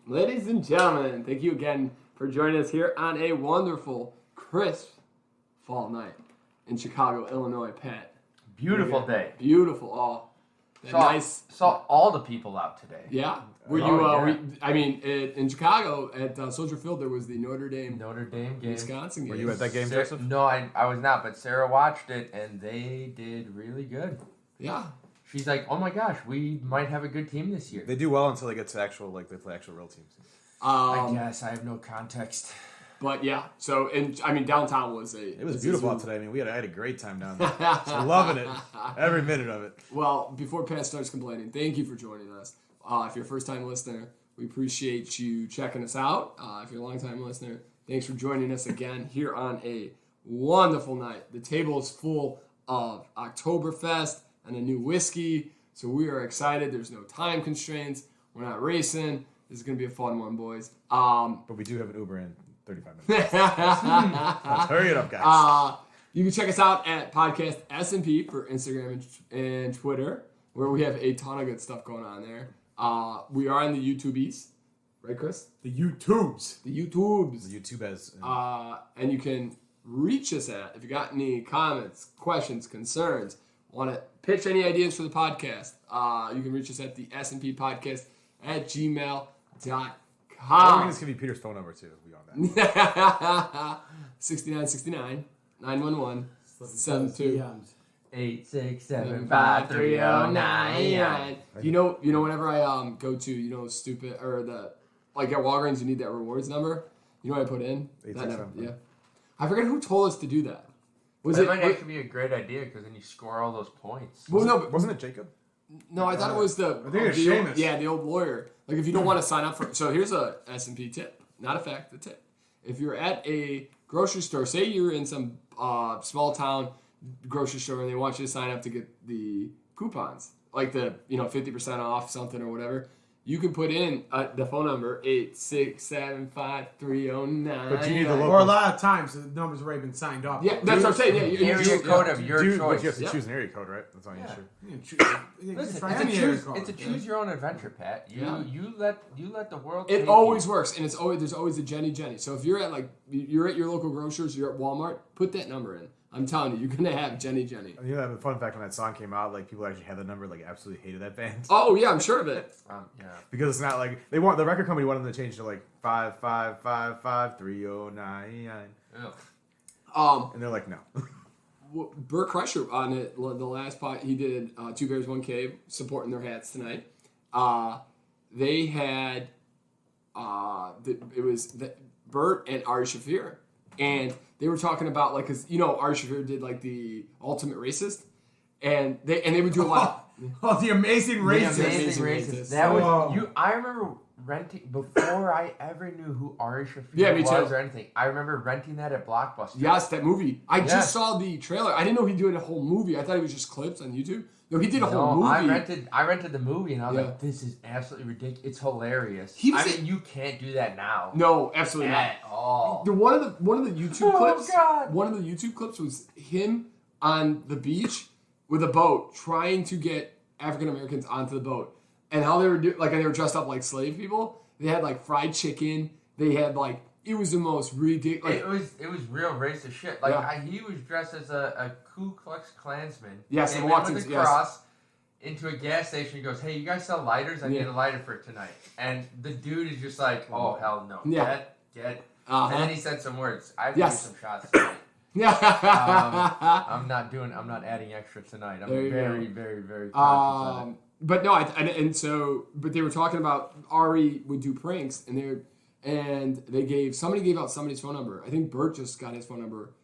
Ladies and gentlemen, thank you again for joining us here on a wonderful, crisp fall night in Chicago, Illinois, Pat. Beautiful day. Beautiful. Oh, Saw all the people out today. Yeah. Were you? In Chicago at Soldier Field, there was the Notre Dame game. Wisconsin game. Were you at that game, Joseph? No, I was not, but Sarah watched it, and they did really good. Yeah. She's like, oh my gosh, we might have a good team this year. They do well until they get to they play actual real teams. I guess I have no context. But yeah, so downtown was It was beautiful out today. I mean, I had a great time down there. So loving it, every minute of it. Well, before Pat starts complaining, thank you for joining us. If you're a first-time listener, we appreciate you checking us out. If you're a long-time listener, thanks for joining us again here on a wonderful night. The table is full of Oktoberfest and a new whiskey, so we are excited. There's no time constraints. We're not racing. This is going to be a fun one, boys. But we do have an Uber in 35 minutes. Let's hurry it up, guys. You can check us out at Podcast S&P for Instagram and Twitter, where we have a ton of good stuff going on there. We are on the YouTubies, right, Chris? The YouTubes. The YouTube has... and you can reach us at, if you got any comments, questions, concerns, want to pitch any ideas for the podcast, you can reach us at the S&P Podcast at gmail.com. We're going to give you Peter's phone number, too. We on that. 6969 911 72 8675309. You know, whenever I go to, stupid, or at Walgreens, you need that rewards number. You know what I put in? That number. Yeah. I forget who told us to do that. That might actually be a great idea, because then you score all those points. Well, no, but wasn't it Jacob? No, I thought it was I think it's Seamus. The old lawyer. Like, if you don't want to sign up for... So here's a S&P tip. Not a fact, a tip. If you're at a grocery store, say you're in some small town grocery store and they want you to sign up to get the coupons, like the 50% off something or whatever, you can put in the phone number 8675309. But you need the local. Or a lot of times the numbers already been signed up. Yeah, that's what I'm saying. Yeah, area code of your choice. But you have to choose an area code, right? That's all you should. Listen, it's a choose your own adventure, Pat. You let the world. It always works, and there's always a Jenny. So if you're at you're at your local grocers, you're at Walmart, put that number in. I'm telling you, you're gonna have Jenny. You know, the fun fact when that song came out, people actually had the number, absolutely hated that band. Oh yeah, I'm sure of it. Yeah. Because it's not the record company wanted them to change to 5555309. And they're like, no. Bert Kreischer on it, the last pot, he did Two Bears, One Cave, supporting their hats tonight. They had Bert and Ari Shaffir, and they were talking about because Ari Shaffir did the Ultimate Racist, and they would do a lot. The Amazing Racist. The Amazing Racist. That was you. I remember renting before I ever knew who Ari Shaffir was or anything. I remember renting that at Blockbuster. Yes, that movie. I just saw the trailer. I didn't know he did a whole movie. I thought it was just clips on YouTube. No, he did a whole movie. I rented the movie and I was like, this is absolutely ridiculous. It's hilarious. You can't do that now. No, absolutely not. At all. One of the YouTube clips. God. One of the YouTube clips was him on the beach with a boat trying to get African Americans onto the boat. And how they were and they were dressed up like slave people. They had fried chicken. They had it was the most ridiculous. It was real racist shit. He was dressed as a Ku Klux Klansman. Yes, and walked with a cross into a gas station. He goes, "Hey, you guys sell lighters? I need a lighter for tonight." And the dude is just like, "Oh hell no, get." And then he said some words. I have to do some shots tonight. Yeah. I'm not adding extra tonight. I'm very, very, very conscious of it. But no, but they were talking about Ari would do pranks, and somebody gave out somebody's phone number. I think Bert just got his phone number.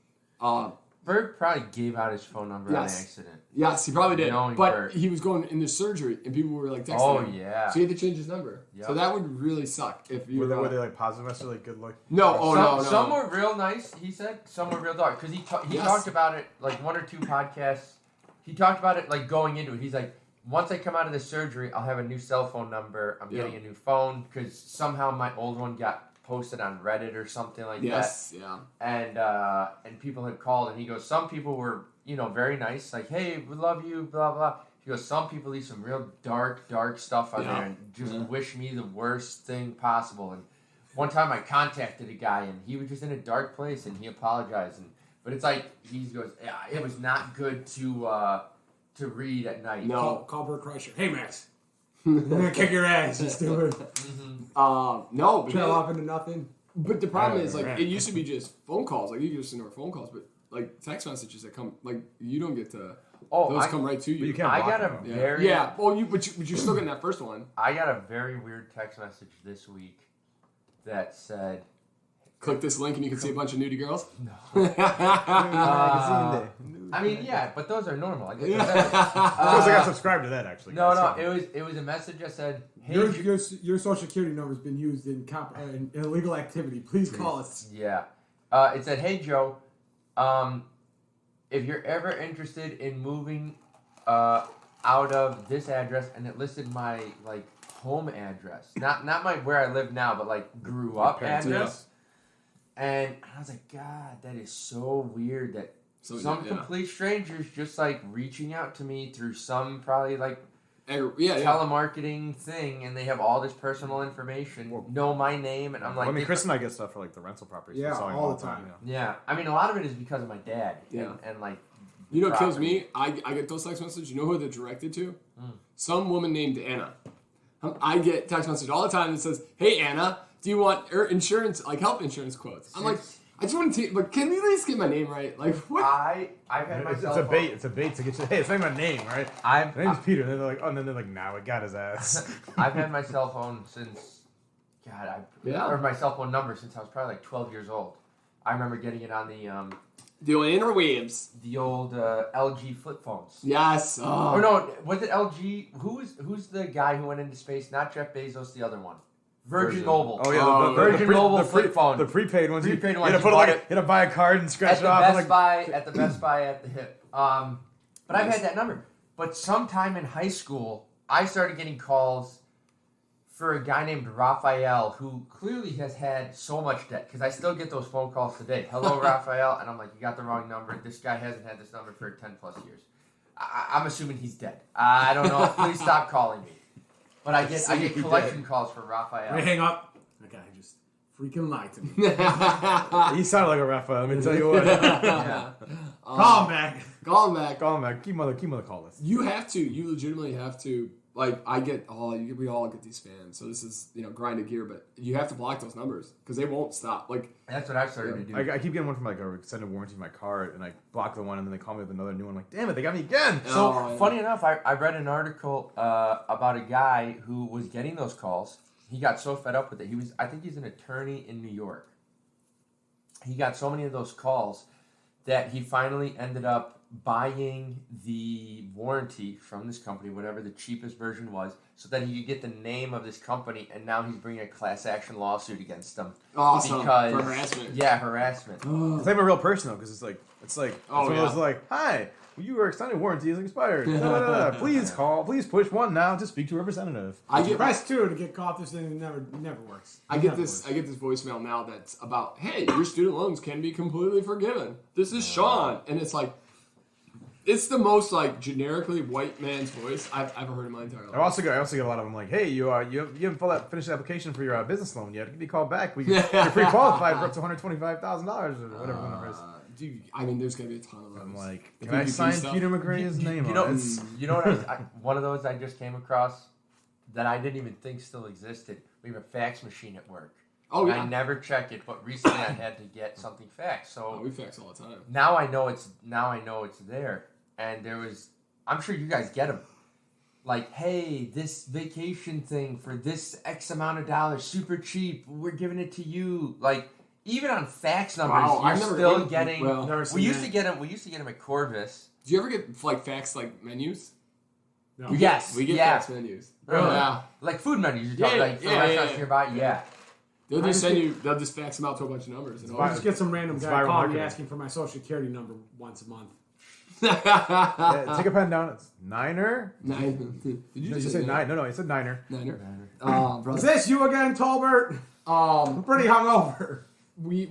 Bert probably gave out his phone number on accident. Yes, he probably did. Knowing but Bert. He was going into surgery, and people were texting him. Oh, yeah. So he had to change his number. Yep. So that would really suck if you were they positive message, good luck? No, no. Some were real nice, he said. Some were real dark. Because he talked about it, one or two podcasts. He talked about it, going into it. He's like, once I come out of this surgery, I'll have a new cell phone number. I'm getting a new phone because somehow my old one got posted on Reddit or something like that. Yes, yeah. And people had called, and he goes, some people were, very nice, hey, we love you, blah, blah. He He goes, some people leave some real dark stuff on there and just wish me the worst thing possible. And one time I contacted a guy, and he was just in a dark place, and he apologized. But it's like, he goes, yeah, it was not good to read at night. No. Call Bert Kreischer. Hey, Max. I'm going to kick your ass. Just do it. No. Trail off into nothing. But the problem is, like, it used to be just phone calls. Like, you could just ignore phone calls. But, like, text messages that come, like, you don't get to... those come right to you. But you can't I block got a them. very... Yeah, well, but you're still getting that first one. I got a very weird text message this week that said... Click this link and you can see a bunch of nudie girls. No. I mean, yeah, but those are normal. I guess I got subscribed to that, actually. No, it was a message that said, hey... Your social security number has been used in illegal activity. Please call us. Yeah. It said, hey, Joe, if you're ever interested in moving out of this address, and it listed my, like, home address. Not my where I live now, but, like, grew up address. And I was like, God, that is so weird that complete strangers just, like, reaching out to me through some probably, like, telemarketing thing, and they have all this personal information, know my name, and I'm like... I mean, Chris and I get stuff for, like, the rental properties. Yeah, all the time. Yeah, I mean, a lot of it is because of my dad. Yeah. And like... You know what kills me? I get those text messages. You know who they're directed to? Some woman named Anna. I get text message all the time that says, hey, Anna, do you want insurance, like health insurance quotes? I'm like, I just want to, but can we at least get my name right? Like, what? I've had myself... It's a bait to get you... Hey, it's not my name, right? My name's Peter. And they're like, oh, and then they're like, nah, we got his ass. I've had my cell phone since... or my cell phone number since I was probably like 12 years old. I remember getting it on the old interwebs. The old LG flip phones. Yes. Oh. Or no, was it LG? Who's the guy who went into space? Not Jeff Bezos, the other one. Virgin Mobile. Oh, yeah. Virgin Mobile flip phone. The prepaid ones. Prepaid you ones. had to buy a card and scratch it off. At the Best Buy at the hip. But I've had that number. But sometime in high school, I started getting calls for a guy named Raphael, who clearly has had so much debt, because I still get those phone calls today. Hello, Raphael. And I'm like, you got the wrong number. This guy hasn't had this number for 10 plus years. I'm assuming he's dead. I don't know. Please stop calling me. But I get collection calls for Raphael. When I hang up, that guy just freaking lied to me. He sounded like a Raphael, let me tell you what. Call him back. Call him back. Call him back. Keep him on the call list. You have to. You legitimately have to. Like, we all get these spams. So this is, grinded gear, but you have to block those numbers because they won't stop. Like, that's what I've started to do. I keep getting one from like a extended warranty of my car, and I block the one, and then they call me with another new one. I'm like, damn it, they got me again. So funny enough, I read an article about a guy who was getting those calls. He got so fed up with it. I think he's an attorney in New York. He got so many of those calls that he finally ended up buying the warranty from this company, whatever the cheapest version was, so that he could get the name of this company, and now he's bringing a class action lawsuit against them. Awesome. Because, for harassment. Yeah, harassment. It's like a real person though, because it's like it's like, hi, your extended warranty is expired. Please please push 1 now to speak to a representative. I get press 2 to get caught. This thing never works. I get this voicemail now that's about, hey, your student loans can be completely forgiven. This is Sean, and it's like, it's the most like generically white man's voice I've ever heard in my entire life. I also get a lot of them like, hey, you haven't finished the application for your business loan yet. Give me a call back. You're pre-qualified for up to $125,000 or whatever the number is. Dude, I mean, there's gonna be a ton of those. I'm like, can I sign Peter McGrady's name on it? You know what? One of those I just came across that I didn't even think still existed. We have a fax machine at work. Oh yeah. I never check it, but recently I had to get something faxed. So we fax all the time. Now I know it's there. And I'm sure you guys get them. Like, hey, this vacation thing for this X amount of dollars, super cheap. We're giving it to you. Like, even on fax numbers, you're still getting. We used to get them at Corvus. Do you ever get like fax like menus? No. Yes, we get fax menus. Really? Yeah, like food menus. You're talking like for restaurants nearby. Yeah. They'll just fax them out to a bunch of numbers. And I'll just get some random guy calling me asking for my social security number once a month. Take a pen down. It's Niner. Did you just say nine? No, he said Niner. Niner. Is this you again, Tolbert? I'm pretty hungover.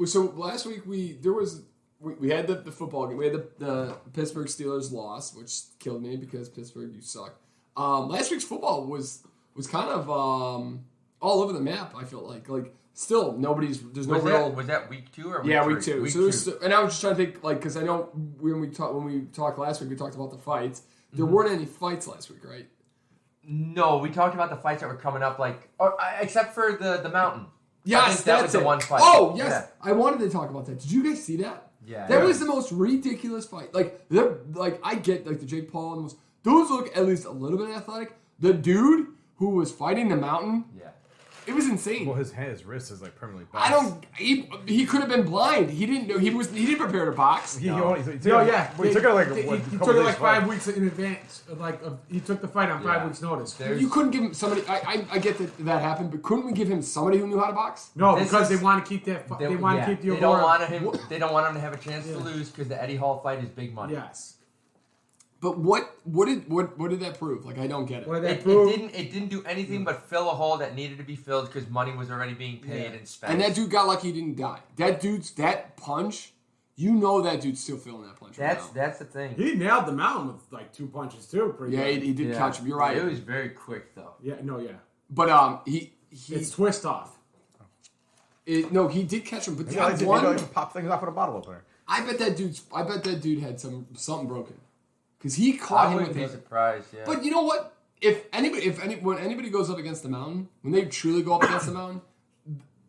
So last week there was we had the football game. We had the Pittsburgh Steelers loss, which killed me because Pittsburgh, you suck. Last week's football was kind of all over the map. I feel like still there's no real. Was that week 2 or week yeah, 3? week 2. Week So 2. and I was just trying to think because I know when we talked last week, we talked about the fights. There weren't any fights last week, right? No, we talked about the fights that were coming up, except for the mountain. Yes, that was the one fight. Oh, yes. Yeah. I wanted to talk about that. Did you guys see that? Yeah. That was the most ridiculous fight. I get the Jake Paul and those look at least a little bit athletic. The dude who was fighting the mountain, it was insane. Well, his wrist is permanently bound. He could have been blind. He didn't know he didn't prepare to box. He took it 5 weeks in advance. He took the fight on 5 weeks' notice. You couldn't give him somebody. I get that happened, but couldn't we give him somebody who knew how to box? No, because they want to keep that. They want to keep the. They don't want him to have a chance to lose because the Eddie Hall fight is big money. Yes. But what did that prove? I don't get it. It didn't do anything but fill a hole that needed to be filled because money was already being paid and spent. And that dude got lucky he didn't die. That punch, that dude's still feeling that punch. That's the thing. He nailed the mountain with 2 punches too. He did catch him. You're right. It was very quick though. But it's twist off. He did catch him. But he likes to pop things off with a bottle opener. I bet that dude had something broken. Because he caught him with I wouldn't be surprised, yeah. But you know what? When anybody goes up against the mountain, when they truly go up against the mountain,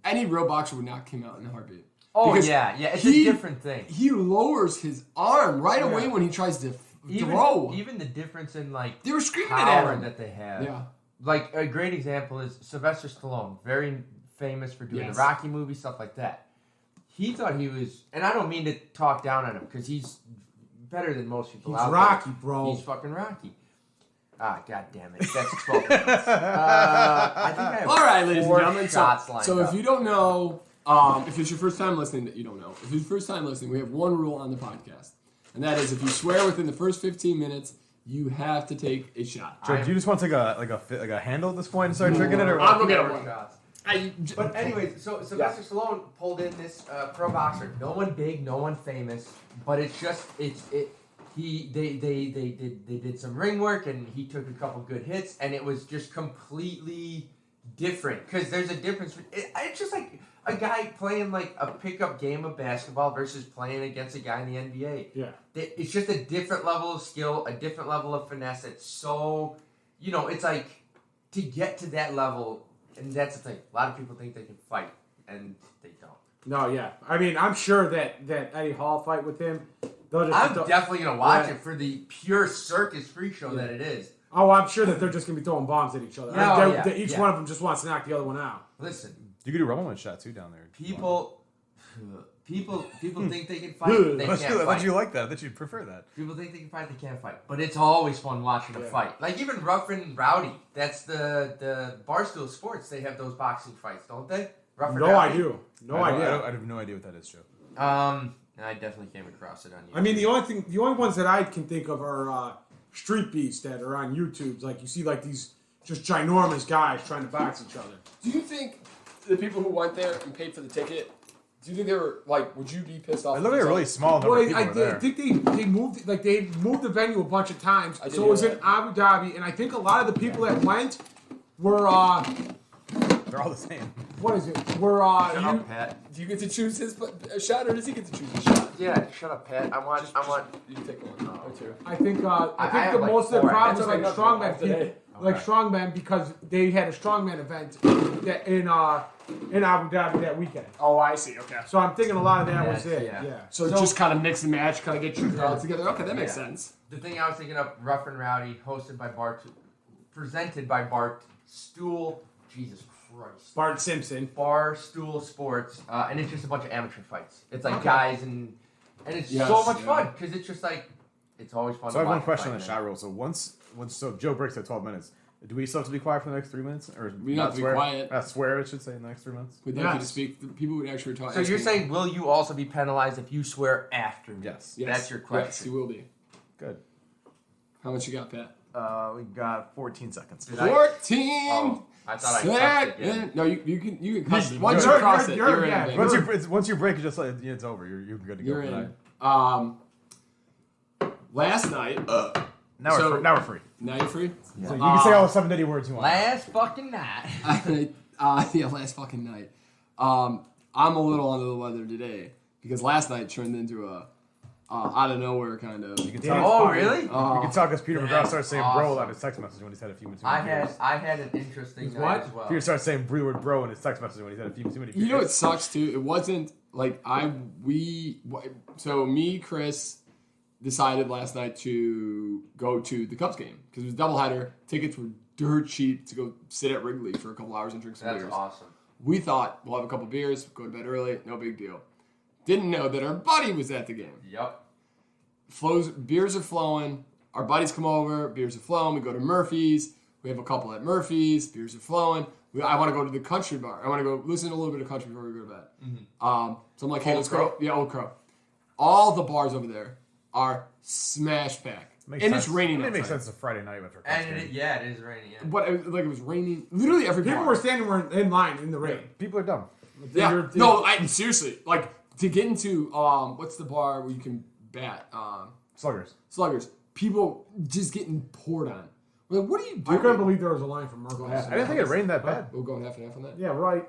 any real boxer would knock him out in a heartbeat. Oh, yeah. It's a different thing. He lowers his arm right away when he tries to throw. Even the difference in, they were screaming power at him. that they have. Yeah. A great example is Sylvester Stallone, very famous for doing the Rocky movie, stuff like that. He thought he was, and I don't mean to talk down on him, because he's better than most people out there. He's Rocky, bro. He's fucking Rocky. Ah, god damn it. That's 12 minutes. I think I have all right, ladies and gentlemen. shots lined so up. if you don't know, if it's your first time listening, that you don't know. If it's your first time listening, we have one rule on the podcast. And that is if you swear within the first 15 minutes, you have to take a shot. Joe, do you just want to take a handle at this point and start drinking it? Or I'm going to get one. Shots. But anyways, so Sylvester Stallone pulled in this pro boxer. No one big, no one famous, but they did some ring work and he took a couple good hits and it was just completely different because there's a difference. It's just like a guy playing a pickup game of basketball versus playing against a guy in the NBA. Yeah, it's just a different level of skill, a different level of finesse. It's so, it's to get to that level. And that's the thing. A lot of people think they can fight, and they don't. No, yeah. I mean, I'm sure that Eddie Hall fight with him. I'm definitely gonna watch it for the pure circus freak show that it is. Oh, I'm sure that they're just gonna be throwing bombs at each other. Each one of them just wants to knock the other one out. Listen, you could do Rumble shot too down there. People think they can fight. They can't fight. Why'd you like that? That you'd prefer that. People think they can fight. They can't fight. But it's always fun watching them fight. Even Rough and Rowdy. That's the Barstool Sports. They have those boxing fights, don't they? Rough and Rowdy. I do. I have no idea what that is, Joe. I definitely came across it on YouTube. I mean, the only ones that I can think of are street beats that are on YouTube. You see these just ginormous guys trying to box each other. Do you think the people who went there and paid for the ticket? Do you think they were would you be pissed off? It looked like a really small number of people were there. I think they moved the venue a bunch of times. So it was in Abu Dhabi, and I think a lot of the people that went were they're all the same. What is it? Shut up, Pat. Do you get to choose his shot, or does he get to choose his shot? Yeah, shut up, Pat. I want. You can take one or two. I think the most of the problems strongman people, strongman because they had a strongman event in Abu Dhabi that weekend. Oh, I see. Okay. So I'm thinking a lot of that was it. Yeah. So just kind of mix and match, kind of get your crowd together. Okay, that makes sense. The thing I was thinking of, Rough and Rowdy, presented by Barstool. Jesus Christ. Bart Simpson. Barstool Sports, and it's just a bunch of amateur fights. It's guys and it's so much fun because it's just it's always fun. So to I have one watch question on the shot rule. So so Joe breaks at 12 minutes. Do we still have to be quiet for the next 3 minutes, or we not have to be quiet? Swear, I should say, in the next 3 minutes. We'd like you to speak. The people would actually talk. So you're saying, will you also be penalized if you swear after me? Yes. That's your question. Yes, you will be. Good. How much you got, Pat? We got 14 seconds. 14. I thought I cussed again. No, you can cuss it. Once you cross it, you're in. Once you break it, just like it's over. You're good to go. You're in. Last night. Now we're free. Now you're free. Yeah. So you can say all the 7 dirty words you want. Last fucking night. Last fucking night. I'm a little under the weather today because last night turned into a out of nowhere kind of. Really? You can talk as Peter McGraw started saying bro on his text message when he's had a few minutes. I had an interesting night as well. Peter started saying word bro in his text message when he's had a few too many. You know what sucks too? It wasn't like so me, Chris, decided last night to go to the Cubs game because it was a doubleheader. Tickets were dirt cheap to go sit at Wrigley for a couple hours and drink some beers. That's awesome. We thought we'll have a couple beers, go to bed early, no big deal. Didn't know that our buddy was at the game. Yep. Beers are flowing. Our buddies come over. Beers are flowing. We go to Murphy's. We have a couple at Murphy's. Beers are flowing. I want to go to the country bar. I want to go listen to a little bit of country before we go to bed. Mm-hmm. So I'm like, hey, let's go. Yeah, Old Crow. All the bars over there are smash packed. And it's raining. It makes sense. It's a Friday night after. And it is raining. Yeah. But it was raining. Literally every people were standing in line in the rain. People are dumb. Yeah. No, seriously. Like to get into what's the bar where you can bat? Sluggers. People just getting poured on. We're like, what are you doing? I couldn't believe there was a line from Merkel. I didn't think it rained that bad. We'll go half and half on that. Yeah, right.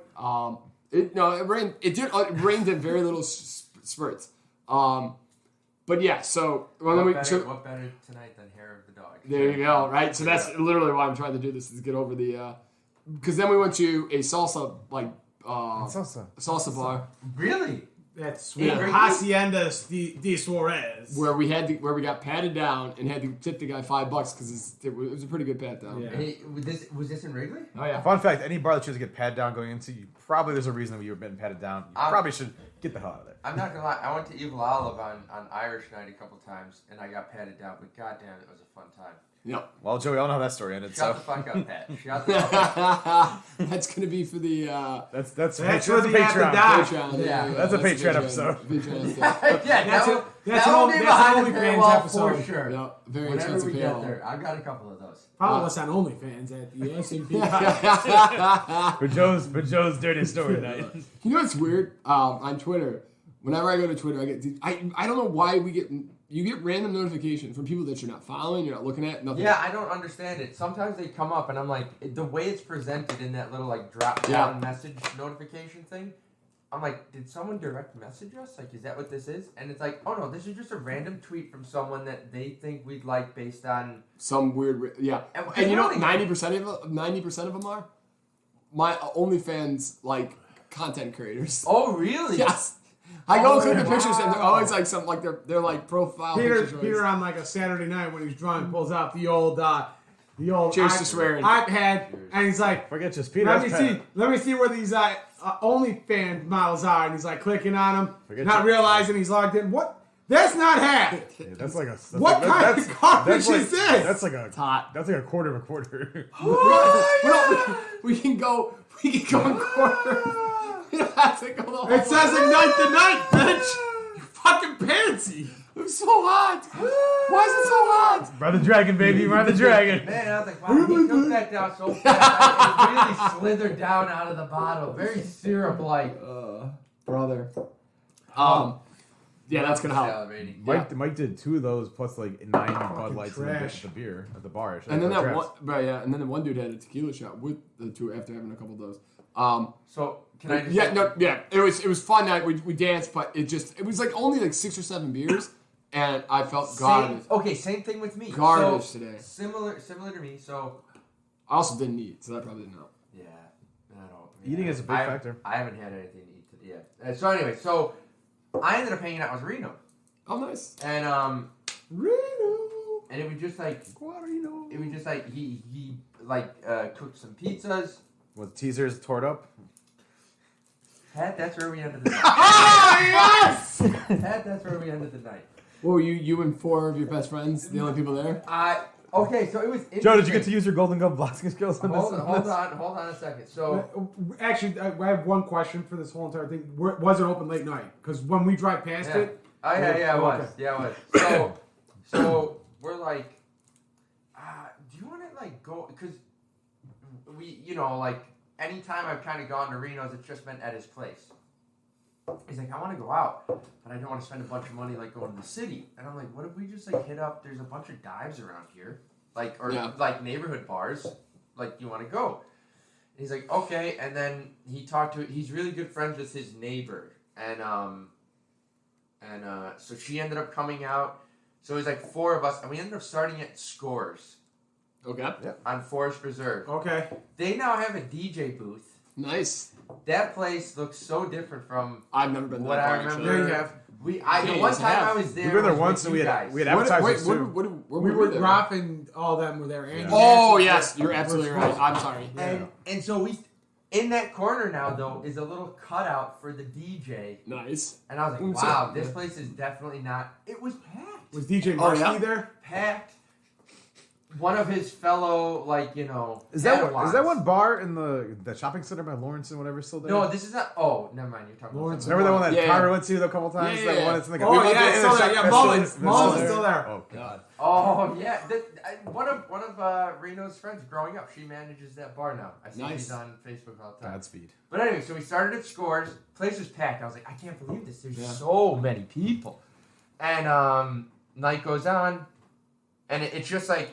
It rained. It rained in very little spurts. But yeah, so what better tonight than hair of the dog? There you go, right? So that's literally why I'm trying to do this, is to get over the because then we went to a salsa salsa bar. Really? That's sweet. Hacienda de Suarez. Where we got patted down and had to tip the guy $5 because it was a pretty good pat down. Yeah. Hey, was this in Wrigley? Oh yeah. Fun fact: any bar that you have to get patted down going into, probably there's a reason that you were getting patted down. You probably should get the hell out of there. I'm not gonna lie. I went to Evil Olive on Irish night a couple times, and I got patted down. But goddamn, it was a fun time. Yep. Well, Joey, I don't know how that story ended. Shut the fuck up, Pat. Shut the fuck up. That's gonna be for the. That's a Patreon. Yeah, that's a Patreon episode. That's an OnlyFans episode for sure. Yeah, very Whenever expensive we payout. get there, I've got a couple of those. Follow us on OnlyFans at the S&P. For Joe's dirty story night. You know what's weird? On Twitter, whenever I go to Twitter, I don't know why you get random notifications from people that you're not following, you're not looking at, nothing. Yeah, I don't understand it. Sometimes they come up and I'm like, the way it's presented in that little like drop down message notification thing, I'm like, did someone direct message us? Like, is that what this is? And it's like, oh no, this is just a random tweet from someone that they think we'd like based on some weird, yeah. And you know, 90% of them are my OnlyFans like content creators. Oh really? Yes. I go through the pictures and they're always like something like they're like profile pictures. Peter on like a Saturday night when he's drunk pulls out the old Cheers to swearing iPad and he's like, forget just Peter. Let me see where these OnlyFans models are, and he's like clicking on them, not realizing he's logged in. What? That's not half. Yeah, that's like a. What kind of garbage is this? That's like a hot. That's like a quarter of a quarter. We can go in quarter. It says ignite the night, bitch. You fucking pansy. It's so hot. Why is it so hot? Ride the dragon, baby. Ride the dragon. Man, I was like, wow, he took that down so fast. It really slithered down out of the bottle. Very syrup-like. Brother. Yeah, that's gonna help. Mike did 2 of those plus like 9 Bud Lights and the beer at the bar. And then and then the one dude had a tequila shot with the 2 after having a couple of those. So can I just it was fun night. We danced, but it was like only like 6 or 7 beers, and I felt garbage. Okay, same thing with me. Garbage today. Similar to me. So I also didn't eat, so that probably didn't help. Yeah, I don't. Eating is a big factor. I haven't had anything to eat today yet. So anyway, I ended up hanging out with Reno. Oh, nice. And Reno. And it was just like Guarino. It was just like he cooked some pizzas. Was teasers tore up? Pat, that's where we ended the night. Oh, yes! Pat, that's where we ended the night. What were you and 4 of your best friends, the only people there? Okay, so it was Joe, did you get to use your Golden Glove boxing skills? Hold on a second. So actually, I have one question for this whole entire thing. Was it open late night? Because when we drive past it... Oh, yeah, it was. Yeah, it was. So we're like, do you want to, like, go... Because like anytime I've kind of gone to Reno's, it's just been at his place. He's like, I want to go out, but I don't want to spend a bunch of money like going to the city. And I'm like, what if we just like hit up? There's a bunch of dives around here, like like neighborhood bars. Like, you want to go? And he's like, okay. And then he's really good friends with his neighbor, and so she ended up coming out. So it was like 4 of us, and we ended up starting at Scores. Okay. Yep. On Forest Preserve. Okay. They now have a DJ booth. Nice. That place looks so different from I've never been to what that I bar, remember. There you have. The one time I was there. We've been there was once, with and we you had guys. advertisers too. Where We were there? dropping all them were there. And Oh, yes. You're absolutely right. I'm sorry. And so in that corner now, though, is a little cutout for the DJ. Nice. And I was like, wow, this place is definitely not. It was packed. Was DJ Marcy there? Packed. One of his fellow, Is that one bar in the shopping center by Lawrence and whatever still there? No, this is not. Oh, never mind. You're talking Lawrence. about Remember the one that Yeah. Tyler went to a couple times? Yeah. That one that's in the Oh, yeah, it's still there. Yeah, Mullins is still there. Oh, God. Oh yeah, one of Reno's friends growing up, she manages that bar now. I see Nice. she's on Facebook all the time. Godspeed. But anyway, so we started at Scores. Place was packed. I was like, I can't believe this. There's so many people. And night goes on, and it's just like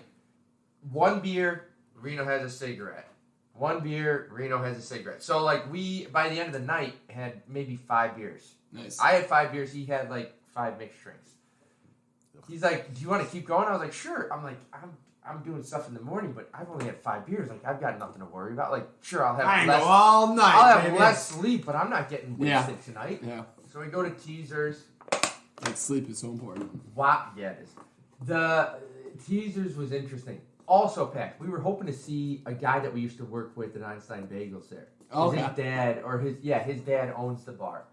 one beer, Reno has a cigarette. One beer, Reno has a cigarette. So like we, by the end of the night, had maybe 5 beers. Nice. I had 5 beers. He had like 5 mixed drinks. He's like, do you want to keep going? I was like, sure. I'm like, I'm doing stuff in the morning, but I've only had 5 beers. Like, I've got nothing to worry about. Like, sure, I'll have less. All night. I'll have baby. less sleep, but I'm not getting wasted tonight. Yeah. So we go to Teasers. Like, sleep is so important. Wow. Yeah, it is. The Teasers was interesting. Also packed. We were hoping to see a guy that we used to work with at Einstein Bagels there. Okay. His dad owns the bar.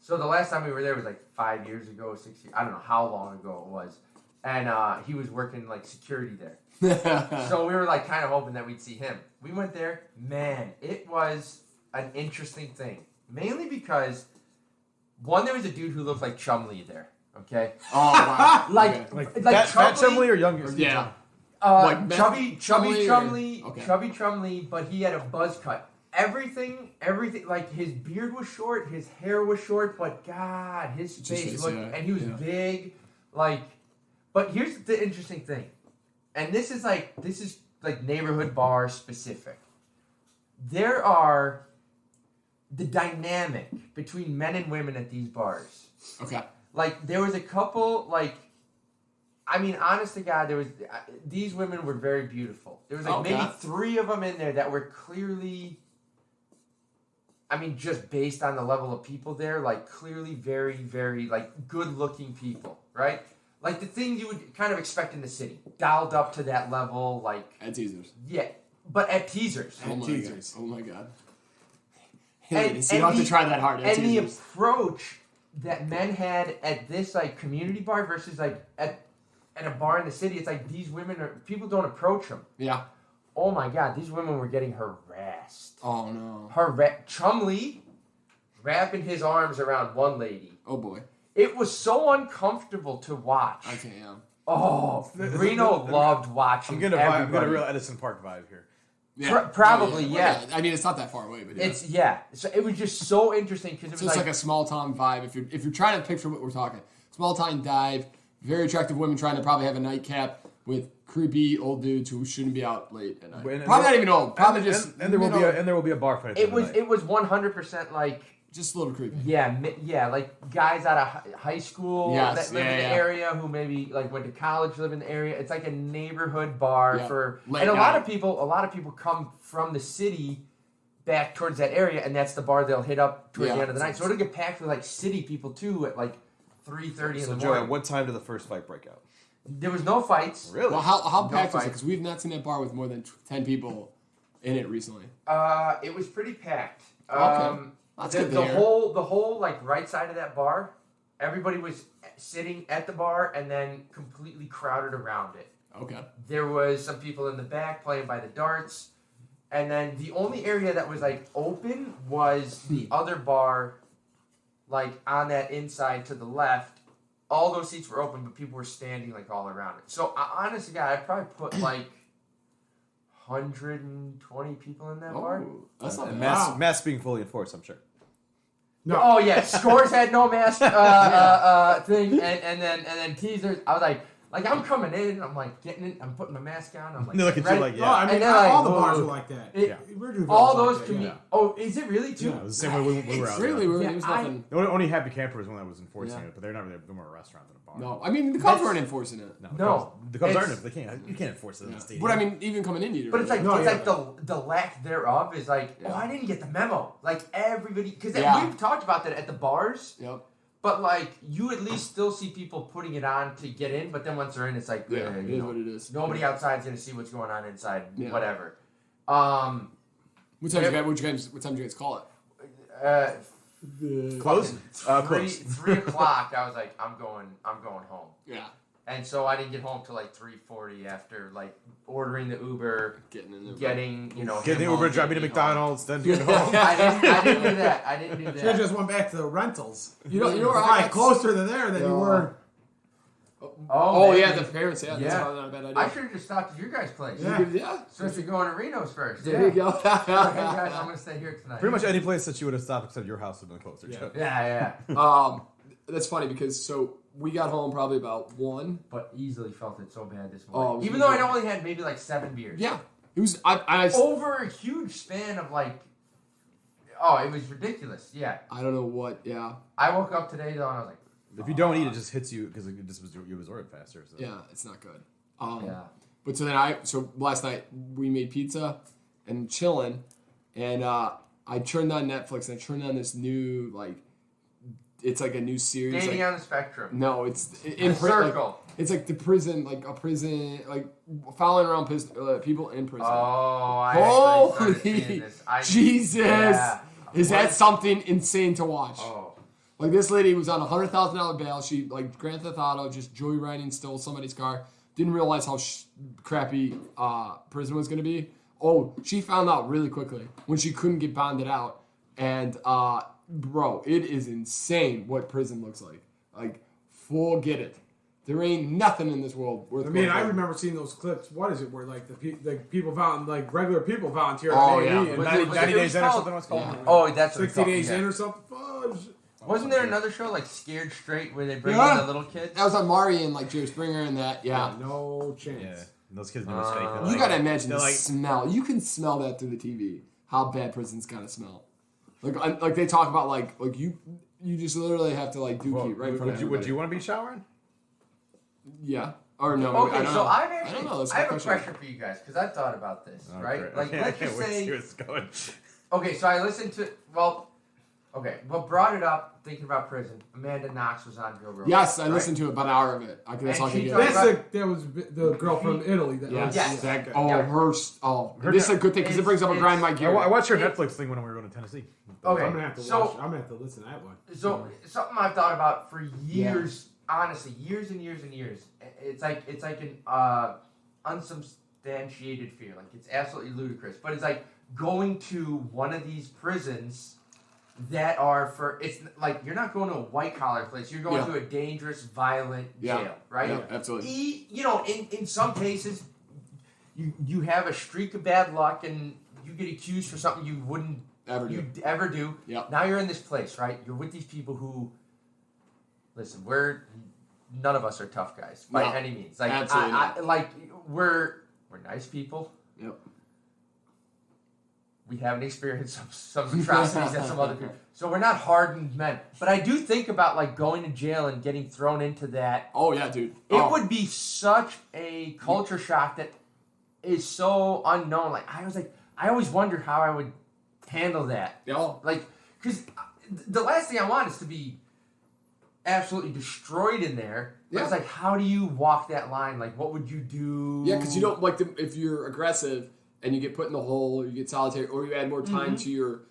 So the last time we were there was like 5 years ago, 6 years. I don't know how long ago it was. And he was working like security there. So we were like kind of hoping that we'd see him. We went there. Man, it was an interesting thing. Mainly because, one, there was a dude who looked like Chumlee there. Okay? Oh, wow. Like Fat Chumlee or younger? Yeah. Chubby Chumlee Chumlee, okay. Chubby Chumlee, but he had a buzz cut. Everything, like his beard was short, his hair was short, but God, his face looked, and he was big, like. But here's the interesting thing, and this is like neighborhood bar specific. There are the dynamic between men and women at these bars. Okay. Like there was a couple like. I mean, honest to God, these women were very beautiful. There was maybe 3 of them in there that were clearly, I mean, just based on the level of people there, like clearly very, very like good-looking people, right? Like the things you would kind of expect in the city, dialed up to that level, like At Teasers. Yeah, but at Teasers. Oh my Teasers. God. Oh my God. And you don't have to try that hard. At and the Teasers. approach that men had at this like community bar versus like at a bar in the city, it's like these women people don't approach them. Yeah. Oh my God, these women were getting harassed. Oh no. Chumlee wrapping his arms around one lady. Oh boy. It was so uncomfortable to watch. I can't. Yeah. Oh, Reno loved watching. I'm getting a real Edison Park vibe here. Yeah. Probably, Well, yeah. I mean, it's not that far away, but So it was just so interesting because it was it's like a small town vibe. If you're trying to picture what we're talking, small town dive, very attractive women trying to probably have a nightcap with creepy old dudes who shouldn't be out late at night. Probably not even old. Probably just and there will be a bar fight. It was 100% like just a little creepy. Yeah, like guys out of high school that live in the area who maybe like went to college, live in the area. It's like a neighborhood bar for late and a night. lot of people come from the city back towards that area, and that's the bar they'll hit up towards the end of the night. So it'll get packed with like city people too at like 3:30 in the morning. So Joe, at what time did the first fight break out? There was no fights. Really? Well, how No packed was it? fights. Because we've not seen that bar with more than 10 people in it recently. It was pretty packed. Okay. That's good to the hear. whole like right side of that bar, everybody was sitting at the bar and then completely crowded around it. Okay. There was some people in the back playing by the darts, and then the only area that was like open was the other bar, like on that inside to the left. All those seats were open, but people were standing like all around it. So honestly, God, I'd probably put like, 120 people in that bar. That's not And bad. mask being fully enforced, I'm sure. No. Oh yeah, Scores had no mask thing, and then teasers. I was like I'm coming in, I'm like getting in, I'm putting my mask on, I'm like, they look at you ready. like, No, I mean, all the bars are like that. All those Oh, is it really too? Yeah, it was the same way we were out Really, there. there was nothing. The only happy camper was one that was enforcing it, but they're not really more a restaurant than a bar. No, I mean the Cubs weren't enforcing it. No. The Cubs aren't. They can't. You can't enforce it in the stadium. But I mean, even coming in, you. But it's like the lack thereof is like, oh, I didn't get the memo. Like everybody, because we've talked about that at the bars. Yep. But like you at least still see people putting it on to get in, but then once they're in, it's like it is what it is. Nobody outside's gonna see what's going on inside. Yeah. Whatever. What time did you guys call it? Close. 3 o'clock. I was like, I'm going home. Yeah. And so I didn't get home till like 3:40 after like ordering the Uber, getting getting the Uber, driving to McDonald's, then doing home. I didn't do that. You just went back to the rentals. You know where I got closer to there than you were. Oh yeah, the parents. Yeah, that's probably not a bad idea. I should have just stopped at your guys' place. Yeah. So if you're going to Reno's first. There you go. Hey guys, I'm gonna stay here tonight. Pretty much any place that you would have stopped except your house would have been closer. Yeah. That's funny because we got home probably about 1. But easily felt it so bad this morning. Even though I only had maybe like 7 beers. Yeah. It was I over a huge span of like. Oh, it was ridiculous. Yeah. I don't know what. Yeah. I woke up today though and I was like. If you don't eat, it just hits you because you absorb it faster. So. Yeah, it's not good. But so last night we made pizza and chilling, and I turned on Netflix and I turned on this new it's like a new series. Dating on the Spectrum. No, it's in Circle. It's like the prison, like following around people in prison. Oh, holy Jesus! Yeah. Is that something insane to watch? Oh. Like this lady was on $100,000 bail. She Grand Theft Auto, just joyriding, stole somebody's car. Didn't realize how crappy prison was going to be. Oh, she found out really quickly when she couldn't get bonded out. And bro, it is insane what prison looks like. Like, forget it. There ain't nothing in this world worth. I mean, I remember seeing those clips. What is it? Where like the people regular people volunteer. Oh yeah, and 90 days in or something. What's called? Yeah. Oh, that's 60 days in or something. Wasn't there another show like Scared Straight where they bring in the little kids? That was on Mari and like Jerry Springer and that. Yeah, no chance. Yeah, those kids know it's fake. You gotta imagine the smell. You can smell that through the TV. How bad prisons gotta smell. Like they talk about like you just literally have to like dookie right in front of everybody. Would you want to be showering? Yeah. Or no. Okay, I don't so know. I have a question for you guys because I've thought about this, right? Great. Like, let's just say. See where it's going. Okay, so I listened to what brought it up thinking about prison. Amanda Knox was on Joe Rogan. Yes, I listened to about an hour of it. I could talk again. That was the girl from Italy. Yes. This is a good thing because it brings up a grind my gear. I watched your Netflix thing when we were going to Tennessee. Okay, I'm gonna have to watch. I'm gonna have to listen to that one. So something I've thought about for years, honestly, years and years and years. It's like an unsubstantiated fear. Like it's absolutely ludicrous, but it's like going to one of these prisons that are it's like you're not going to a white collar place. You're going to a dangerous, violent jail, right? Yeah, absolutely. In some cases, you have a streak of bad luck and you get accused for something you wouldn't ever do. Yep. Now you're in this place, right? You're with these people who, listen, none of us are tough guys by any means. Like, absolutely not. We're nice people. Yep. We haven't experienced some atrocities that some other people. So we're not hardened men. But I do think about like going to jail and getting thrown into that. Oh yeah, dude. It would be such a culture shock that is so unknown. Like I always wonder how I would handle that. Yeah. Like, because the last thing I want is to be absolutely destroyed in there. But it's like, how do you walk that line? Like, what would you do? Yeah, because you don't if you're aggressive and you get put in the hole, or you get solitary, or you add more time to your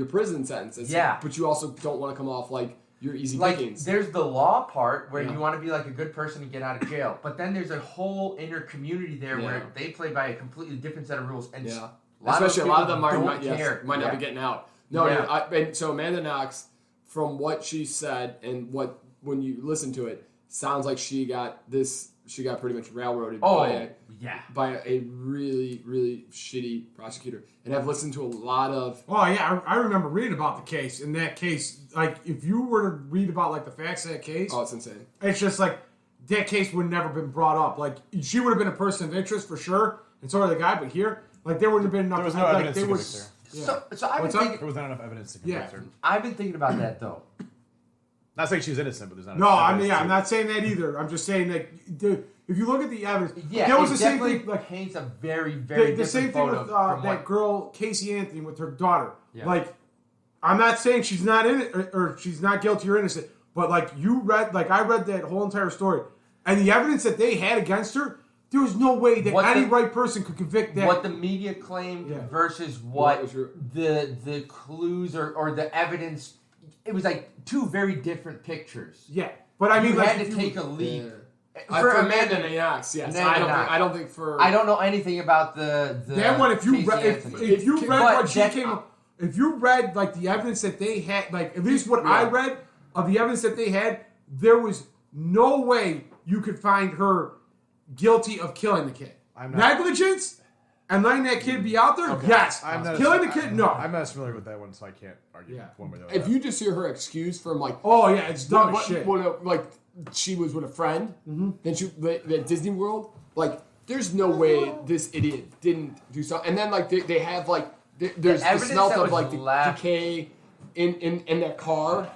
prison sentence. But you also don't want to come off like you're easy pickings. There's the law part where you want to be like a good person and get out of jail. But then there's a whole inner community there where they play by a completely different set of rules. And especially a lot of them might not be getting out. No, and so Amanda Knox, from what she said and when you listen to it, sounds like she got this she got pretty much railroaded yeah. by a really, really shitty prosecutor. And I've listened to a lot of... Oh, yeah, I remember reading about the case. In that case, like, if you were to read about, like, the facts of that case... Oh, it's insane. It's just, like, that case would never been brought up. Like, she would have been a person of interest for sure, and so would the guy, but here, like, there wouldn't have been enough... There was no evidence to convict her. So I've been thinking... There was not enough evidence to convict her. I've been thinking about that, though. Not saying she was innocent, but there's not No, enough I evidence. mean, I'm not saying that either. I'm just saying that... If you look at the evidence, yeah, that was it the same definitely thing. Like, paints a very, very the same thing with that girl Casey Anthony with her daughter. Yeah. Like, I'm not saying she's not in it or she's not guilty or innocent, but like I read that whole entire story, and the evidence that they had against her, there was no way that any right person could convict that. What the media claimed versus what the clues or the evidence. It was like two very different pictures. Yeah, but I mean, you had to take a leap. Yeah. For Amanda Knox, yes. I don't think for... I don't know anything about the that one. If you read what she came up, if you read like the evidence that they had, like at least what I read of the evidence that they had, there was no way you could find her guilty of killing the kid. Negligence and letting that kid be out there. Okay. Yes, killing the kid. No, I'm not as familiar with that one, so I can't argue one way or the other. If you just hear her excuse from like, oh yeah, it's dumb as shit. Like she was with a friend, then she at Disney World. Like, there's no way this idiot didn't do something. And then like they have like there's the smell of like the decay in that car.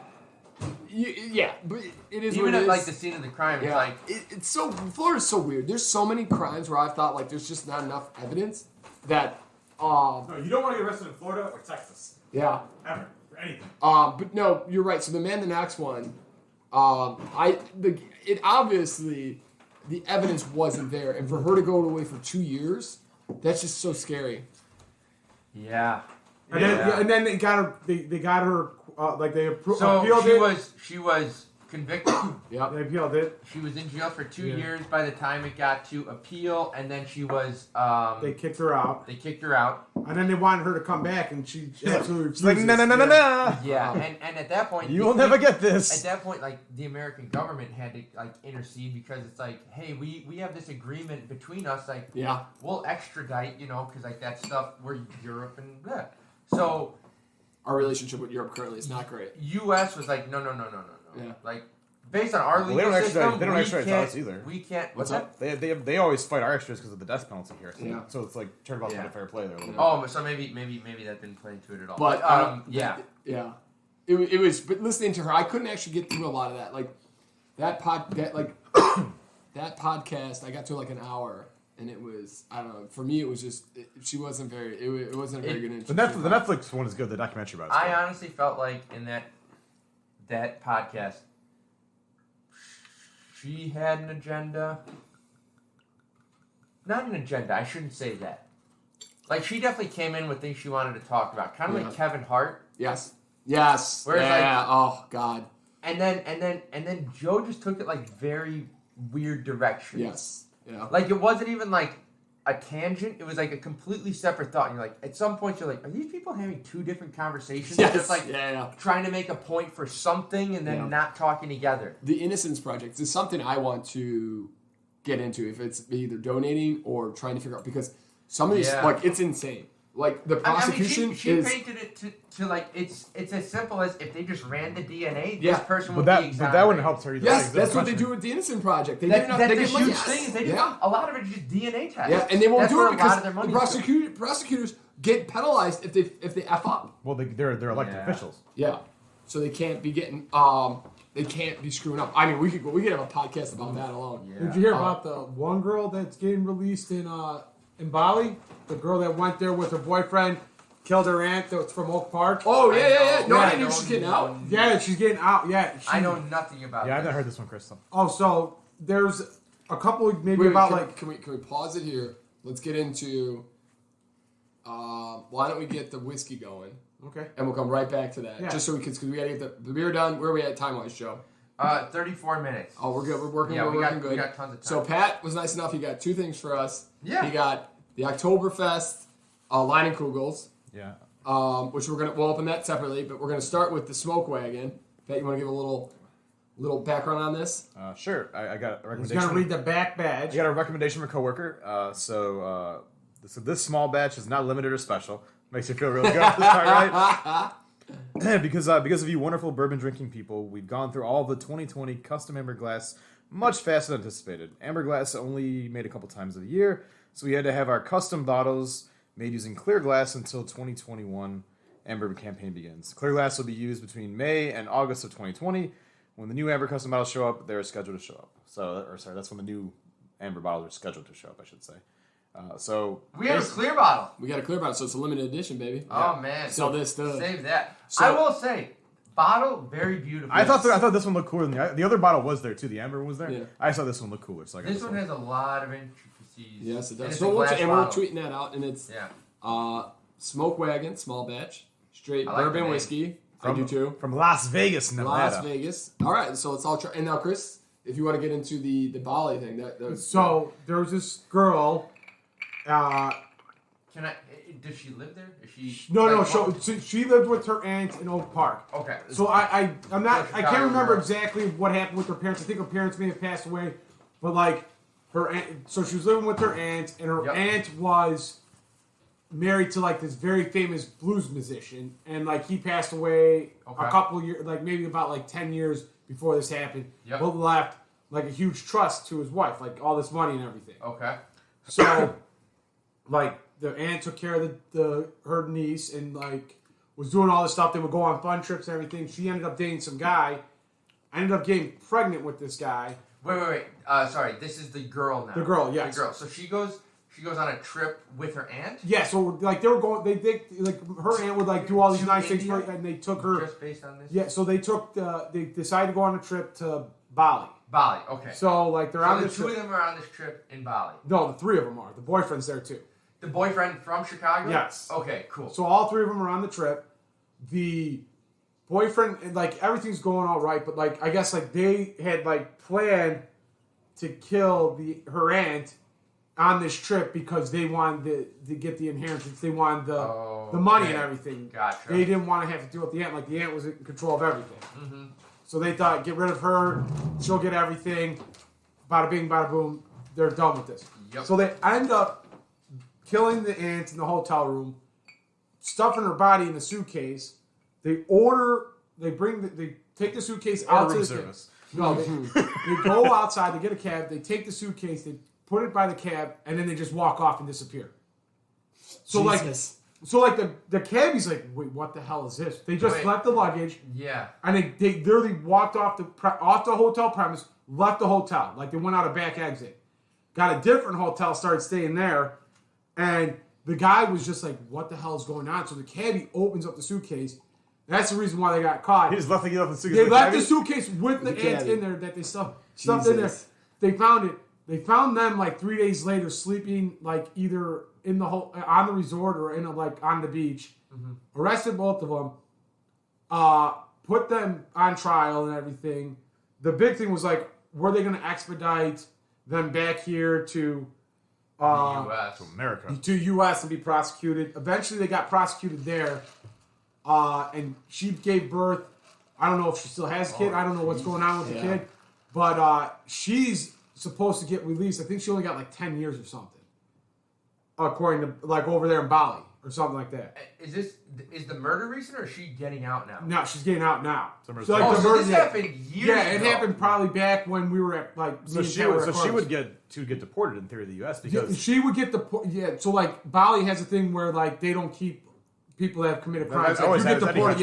Yeah, but it is even at like the scene of the crime. It's like it's so Florida's so weird. There's so many crimes where I've thought like there's just not enough evidence that. No, you don't want to get arrested in Florida or Texas. Yeah. Ever for anything. But no, you're right. So the Amanda Knox one, it obviously the evidence wasn't there, and for her to go away for 2 years, that's just so scary. Yeah. And then they got her. They got her. Like they appealed she was convicted. Yeah, they appealed it. She was in jail for 2 years by the time it got to appeal, and then she was. They kicked her out. And then they wanted her to come back, and she absolutely refused. Like no. Yeah, and at that point, you will never get this. At that point, like the American government had to like intercede because it's like, hey, we have this agreement between us, like we'll extradite, because like that stuff we're Europe and blah. So. Our relationship with Europe currently is not great. U.S. was like, no. Yeah. Like, based on our legal system, they don't extradite us either. We can't. What's that? They always fight our extras because of the death penalty here. So it's like turnabout's not a fair play there. Oh, so maybe that didn't play into it at all. But it was. But listening to her, I couldn't actually get through a lot of that. Like that podcast, I got to like an hour. And it was, I don't know, for me it was just, she wasn't very, it wasn't a very good interview. The Netflix one is good, the documentary about it. I honestly felt like in that podcast, she had an agenda. Not an agenda, I shouldn't say that. Like, she definitely came in with things she wanted to talk about. Kind of like Kevin Hart. Yes. Whereas oh, God. And then Joe just took it like very weird directions. Yes. Yeah. Like, it wasn't even like a tangent. It was like a completely separate thought. And you're like, at some point, you're like, are these people having two different conversations? Yes. Just like trying to make a point for something and then not talking together. The Innocence Project is something I want to get into, if it's either donating or trying to figure out, because some of these, like, it's insane. Like, the prosecution she painted it to like, it's as simple as if they just ran the DNA, this person would be exonerated. But that wouldn't help her either. Yes, that's what they do with the Innocent Project. That's the huge thing. They do a lot of it is just DNA tests. Yeah, and they won't do it because the prosecutors get penalized if they F up. Well, they're elected officials. Yeah, so they can't be getting they can't be screwing up. I mean, we could have a podcast about that alone. Yeah. Did you hear about the one girl that's getting released in Bali? The girl that went there with her boyfriend, killed her aunt that's from Oak Park. Oh, yeah. No, I didn't know she's getting out. Yeah, she's getting out. Yeah. I know nothing about I've not heard this one, Chris. Oh, so there's a couple Can we pause it here? Let's get into, why don't we get the whiskey going? Okay. And we'll come right back to that. Yeah. Just so because we got to get the beer done. Where are we at time-wise, Joe? 34 minutes. Oh, we're good. We're working good. We got tons of time. So Pat was nice enough. He got two things for us. Yeah. He got the Oktoberfest Leinenkugels. Yeah. Which we'll open that separately, but we're gonna start with the Smoke Wagon. Pat, you want to give a little little background on this? Sure. I got a recommendation. He's gonna read the back badge. I got a recommendation from a coworker. So this small batch is not limited or special. Makes you feel really good at this part, right? because of you wonderful bourbon drinking people, we've gone through all of the 2020 custom amber glass much faster than anticipated. Amber glass only made a couple times a year, so we had to have our custom bottles made using clear glass until 2021 amber campaign begins. Clear glass will be used between May and August of 2020. When the new amber custom bottles show up, they're scheduled to show up. That's when the new amber bottles are scheduled to show up, I should say. We have a clear bottle. We got a clear bottle, so it's a limited edition, baby. Oh man! So this save that. I will say, bottle very beautiful. I thought this one looked cooler than the other bottle was there too. The amber one was there. Yeah. I saw this one look cooler. So this one has a lot of intricacies. Yes, it does. And So we're bottle. tweeting that out, and it's Smoke Wagon, small batch, straight bourbon whiskey. I do too. From Las Vegas, Nevada. Las Vegas. All right, so it's all try. And now, Chris, if you want to get into the Bali thing, so there was this girl. Does she live there? Is she? No. She lived with her aunt in Oak Park. Okay. So I can't remember exactly what happened with her parents. I think her parents may have passed away, but like her aunt. So she was living with her aunt, and her aunt was married to like this very famous blues musician, and like he passed away a couple years, like maybe about like 10 years before this happened. Yep. But left like a huge trust to his wife, like all this money and everything. Okay. So, like, the aunt took care of her niece and, like, was doing all this stuff. They would go on fun trips and everything. She ended up dating some guy. I ended up getting pregnant with this guy. Wait. Sorry, this is the girl now. The girl, yes. The girl. So she goes on a trip with her aunt? Yeah, so, like, they were going, like, her aunt would, like, do all these nice things for her, and they took her. Just based on this? Yeah, so they decided to go on a trip to Bali. Bali, okay. So, like, they're on the this two trip. of them are on this trip in Bali. No, the three of them are. The boyfriend's there, too. The boyfriend from Chicago? Yes. Okay, cool. So all three of them are on the trip. The boyfriend, like, everything's going all right, but, like, I guess, like, they had, like, planned to kill her aunt on this trip because they wanted to get the inheritance. They wanted the money and everything. Gotcha. They didn't want to have to deal with the aunt. Like, the aunt was in control of everything. Mm-hmm. So they thought, get rid of her. She'll get everything. Bada bing, bada boom. They're done with this. Yep. So they end up killing the aunt in the hotel room, stuffing her body in the suitcase. They take the suitcase out to the service. No, they go outside. They get a cab. They take the suitcase. They put it by the cab, and then they just walk off and disappear. So Jesus. The cabbie's like, wait, what the hell is this? They just left the luggage. Yeah. And they literally walked off the hotel premise, left the hotel. Like, they went out a back exit. Got a different hotel, started staying there. And the guy was just like, what the hell is going on? So the cabbie opens up the suitcase. That's the reason why they got caught. He just left the suitcase. They left the suitcase with the ants in there that they stuffed in there. They found it. They found them like 3 days later sleeping like either in the on the resort or on the beach. Mm-hmm. Arrested both of them. Put them on trial and everything. The big thing was like, were they going to expedite them back here to the U.S. to America, to U.S. and be prosecuted? Eventually, they got prosecuted there, and she gave birth. I don't know if she still has a kid. I don't know what's going on with the kid, but she's supposed to get released. I think she only got like 10 years or something, according to like over there in Bali or something like that. Is the murder recent or is she getting out now? No, she's getting out now. So this happened years ago. Yeah, it happened probably back when we were at like. So she would get deported in theory to the U.S. because she would get So like Bali has a thing where like they don't keep people that have committed crimes. Like, you get deported.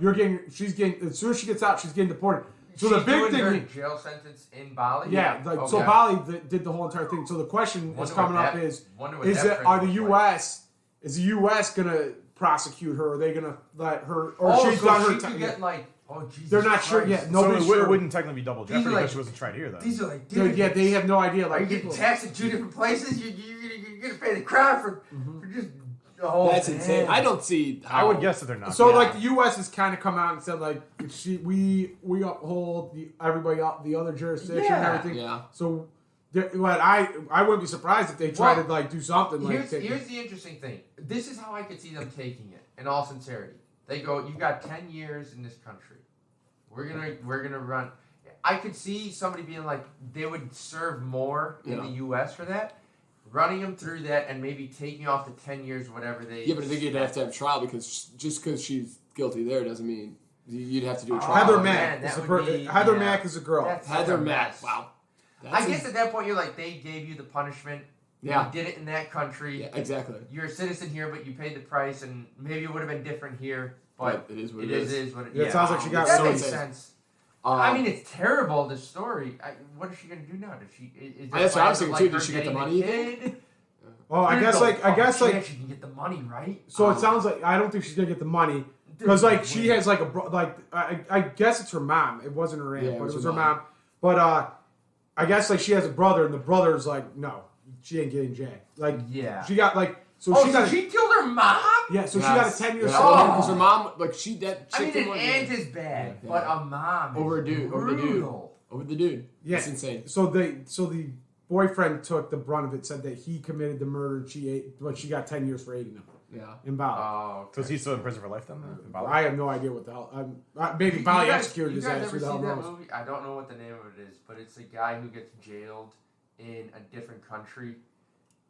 You're getting. She's getting as soon as she gets out, she's getting deported. So she's the big thing, her jail sentence in Bali. Yeah, so Bali did the whole entire thing. So the question is coming up is the U.S. gonna prosecute her? Are they gonna let her? Or she's got her. Could get like. Oh Jesus! They're not sure yet. Nobody's so sure. It wouldn't technically be double jeopardy because she wasn't tried here, though. These are like. Yeah, they have no idea. Like, are you getting taxed in 2 different places? You're gonna pay the crown for just. That's insane. I don't see. I would guess that they're not. So like the U.S. has kind of come out and said like we uphold the other jurisdiction and everything. Yeah. So, but I wouldn't be surprised if they try to like do something. Here's the interesting thing. This is how I could see them taking it. In all sincerity, they go, "You got 10 years in this country. We're gonna run." I could see somebody being like, they would serve more in Yeah. the U.S. for that, running them through that, and maybe taking off the 10 years, whatever they. Yeah, but I think you'd have to have a trial because just because she's guilty there doesn't mean you'd have to do a trial. Heather man, Mack. that would be- Heather yeah. Mack is a girl. That's Heather such a Mack. mess. Wow. I guess at that point you're like, they gave you the punishment. Yeah. You did it in that country. Yeah, exactly. You're a citizen here, but you paid the price, and maybe it would have been different here. But it is what it it is. is what it is. Yeah, it sounds like she got that so makes intense. sense. Um, I mean, it's terrible. The story. What is she gonna do now? Does she? Is That's what I was thinking, too. her Does she get the getting a money? kid? Well, I There's guess no like fucking chance she can get the money, right? So it sounds like I don't think she's gonna get the money because like she has like I guess it's her mom. It wasn't her aunt, Yeah, it but was it was her her mom. mom. But I guess like she has a brother, and the brother's like, no, she ain't getting jacked. Like Yeah. she got like she killed her mom. yeah, so she got a 10-year Yeah, sentence. because her mom, like she that I chick mean, didn't an want aunt to- is bad, Yeah. but a mom is over a dude, brutal. over the dude. Yeah. That's insane. So the boyfriend took the brunt of it, said that he committed the murder, and she got 10 years for aiding him Yeah. in Bali. Oh, okay. So is he still in prison for life then? In Bali? I have no idea what the hell. Maybe Bali You guys- executed his You guys ass. ever Who the hell seen that knows? movie? I don't know what the name of it is, but it's a guy who gets jailed in a different country,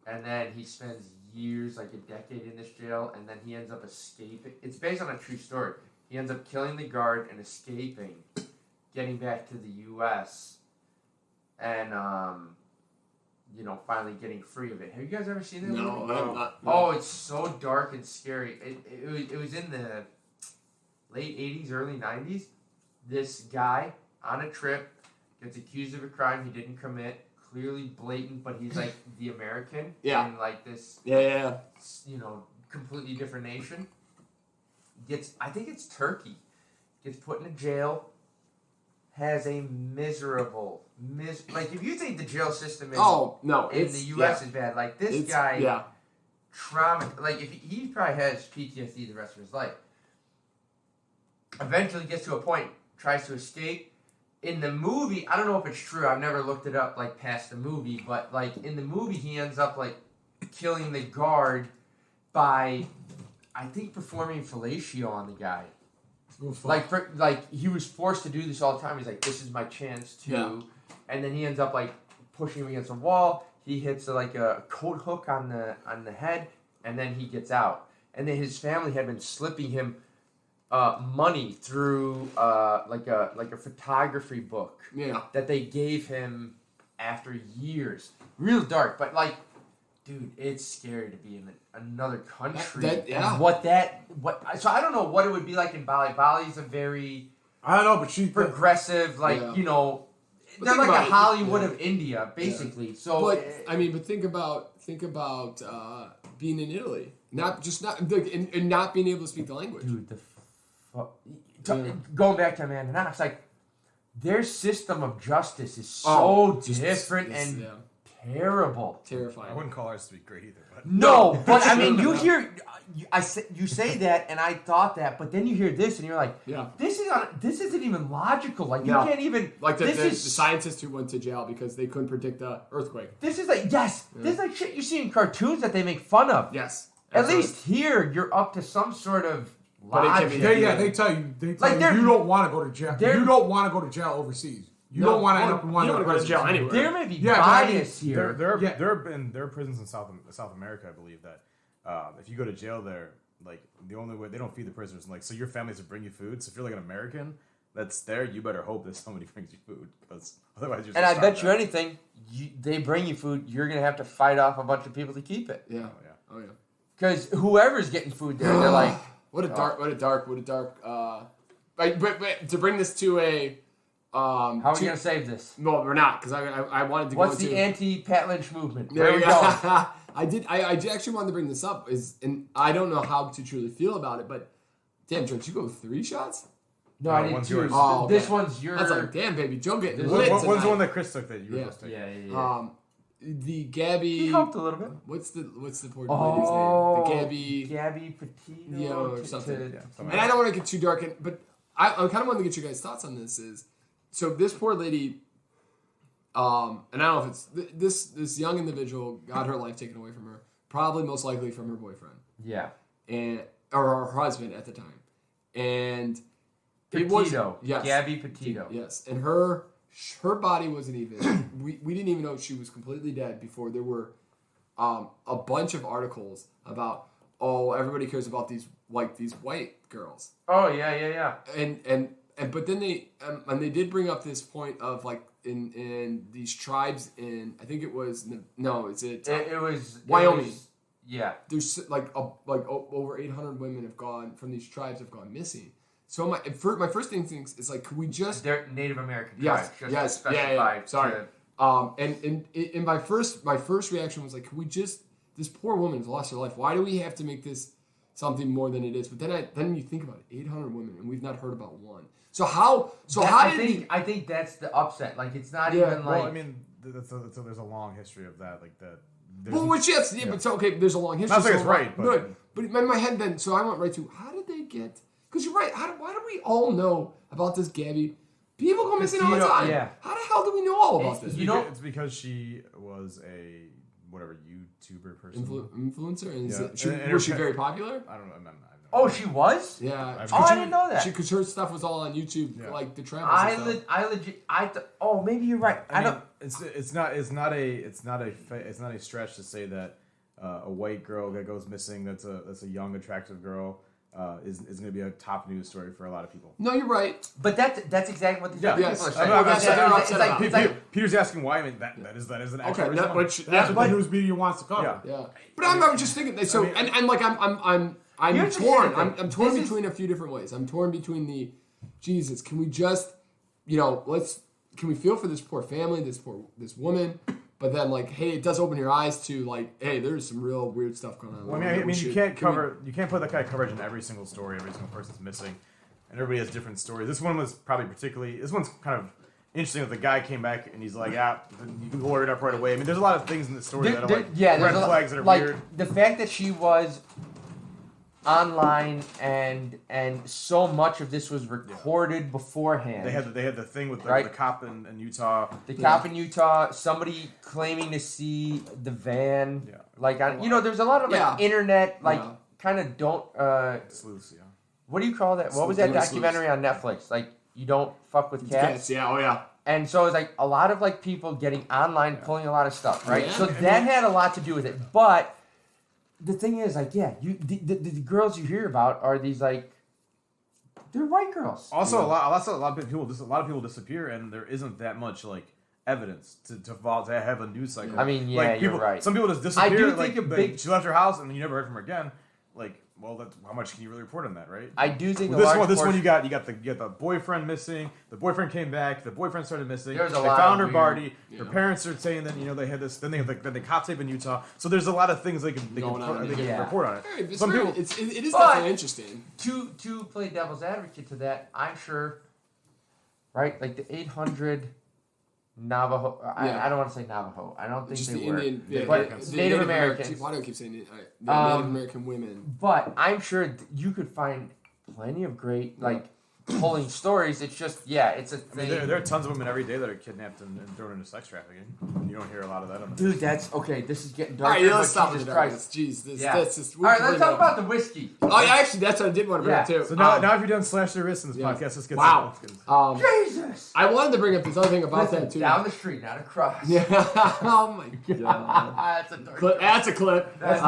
and then he spends years, like a decade, in this jail, and then he ends up escaping. It's based on a true story. He ends up killing the guard and escaping, getting back to the U.S., and finally getting free of it. Have you guys ever seen that movie? No, I'm not. Oh, it's so dark and scary. It was in the late 80s, early 90s. This guy on a trip gets accused of a crime he didn't commit. Clearly blatant, but he's like the American Yeah. in like this, Yeah. completely different nation. I think it's Turkey. Gets put in a jail. Has a miserable, like if you think the jail system is Oh no, in it's the U.S. is bad, like this It's- guy. Yeah. Trauma, like if he probably has PTSD the rest of his life. Eventually gets to a point, tries to escape. In the movie, I don't know if it's true. I've never looked it up like past the movie, but like in the movie, he ends up like killing the guard by, I think, performing fellatio on the guy. Like he was forced to do this all the time. He's like, this is my chance to, Yeah. and then he ends up like pushing him against a wall. He hits like a coat hook on the head, and then he gets out. And then his family had been slipping him money through like a photography book Yeah. that they gave him after years. Real dark, but like, dude, it's scary to be in another country. Yeah. And so I don't know what it would be like in Bali. Bali's a very I don't know, but she progressive, like Yeah. But they're think like a about it, Hollywood yeah. of India, basically. So, But I mean, but think about being in Italy, not and not being able to speak the language. dude, going back to Amanda Knox, like their system of justice is so different and terrible. I Terrifying. wouldn't call ours to be great either. But No, but I mean, you say that, and I thought that, but then you hear this, and you're like, Yeah. this isn't even logical. Like you No. can't even Like the this scientists who went to jail because they couldn't predict the earthquake. This is like this is like shit you see in cartoons that they make fun of. Yes. At Absolutely. least here, you're up to some sort of But it can logic. be- they tell you Like, they're- you don't want to go to jail. they're- You don't want to go to jail overseas. You No, don't want to end up in you one don't of the wanna go to prisons. jail anywhere. There may be Yeah, but I mean, bias here. there are prisons in South America, I believe, that if you go to jail there, like the only way they don't feed the prisoners, like so your family has to bring you food. So if you're like an American that's there, you better hope that somebody brings you food because otherwise you're. And I bet you anything, they bring you food, you're gonna have to fight off a bunch of people to keep it. Yeah. Oh, yeah. Oh yeah. Because whoever's getting food there, they're like, What a dark. But to bring this to a. how are we gonna save this? No, we're not because I wanted to What's go the to. anti-Pat Lynch movement? There Where you we go. going? I actually wanted to bring this up and I don't know how to truly feel about it, but damn, Joe, did you go 3 shots? No, I did one's 2. yours. Oh, okay. This one's yours. I was like, damn, baby, Joe getting This lit What's the tonight. one that Chris took that you were Yeah. supposed to take? Yeah. The Gabby. He helped a little bit. What's the poor Oh, lady's name? The Gabby Petito. Yeah, or something. something And I don't want to get too dark, but I kind of want to get you guys' thoughts on this. So this poor lady, and I don't know if it's this young individual got her life taken away from her, probably most likely from her boyfriend Yeah. or her husband at the time, and Petito. Yes. Gabby Petito. Yes, and her body wasn't even. we didn't even know she was completely dead before there were a bunch of articles about everybody cares about these white girls. Oh yeah. And but then they did bring up this point of like in these tribes in I think it was it was Wyoming. Yeah. There's over 800 women have gone from these tribes have gone missing. So my first instinct is like, could we just? They're Native American Yes, tribes. yes, Yeah. Sorry. And my first reaction was like, could we just? This poor woman has lost her life. Why do we have to make this something more than it is? But then you think about it, 800 women, and we've not heard about one. So I think that's the upset. Like it's not Yeah, even Well, like. I mean, there's a long history of that. Like that. Well, which yes, yeah, but so okay. There's a long history. Not saying so it's right, but good. But in my head, then so I went right to how did they get? Because you're right. Why do we all know about this Gabby? People go missing all the time. Yeah. How the hell do we know all about this? It's because she was a YouTuber person. Influencer? And Yeah. was she very popular? I don't know. Oh, she was? Yeah. I didn't know that. Because her stuff was all on YouTube, Yeah. like the travels. Maybe you're right. I don't. It's not a stretch to say that a white girl that goes missing, that's a young, attractive girl, is going to be a top news story for a lot of people. No, you're right. But that's exactly what these Yeah. people are saying. It's like Peter's asking why. I mean, that is an actual okay. reason. That's what the news media wants to cover. Yeah. Yeah. But I'm just thinking. So I'm Here's the torn. thing. I'm torn between a few different ways. I'm torn between Jesus. Can we just, can we feel for this poor family, this woman? But then, like, hey, it does open your eyes to, like, hey, there's some real weird stuff going on. Well, I mean, you can't put that kind of coverage in every single story, every single person's missing, and everybody has different stories. This one was probably this one's kind of interesting that the guy came back and he's like, you can lawyer it up right away. I mean, there's a lot of things in the story that are like red flags that are like, weird. The fact that she was online and so much of this was recorded beforehand. They had the thing with the cop in Utah. The cop in Utah, somebody claiming to see the van. Yeah. Like there's a lot of internet kind of don't Sleuths, yeah. what do you call that? What was that documentary on Netflix? Like you don't fuck with cats. Yeah, oh yeah. And so it's like a lot of like people getting online, pulling a lot of stuff, right? Yeah. So that had a lot to do with it. But the thing is, like, the girls you hear about are these like they're white girls. Also, a lot of people disappear, and there isn't that much like evidence to have a news cycle. I mean, you're right. Some people just disappear. I do think she left her house and you never heard from her again. Like, well, how much can you really report on that, right? I do think this one you got the boyfriend missing. The boyfriend came back. The boyfriend started missing. They found her body. Her parents are saying that they had this. Then they have the cop tape in Utah. So there's a lot of things they can report on it. It is But definitely interesting. To play devil's advocate to that, I'm sure, right? Like the 800 Navajo. I don't want to say Navajo. I don't think Just they the were. Indian, But Native Americans. Why do I keep saying Native American women? But I'm sure you could find plenty of great pulling stories. It's just it's a thing. There are tons of women every day that are kidnapped and thrown into sex trafficking. You don't hear a lot of that on the Dude, that's okay. This is getting All dark. right, let's stop Jesus with Christ. Jeez, All just. All right, let's talk about the whiskey. Oh, yeah, actually, that's what I did want to bring up too. So now if you're done slash their wrists in this podcast, let's get wow. Jesus. I wanted to bring up this other thing about that too. Down the street, not across. Yeah. Oh my god. That's a dark That's a clip. That is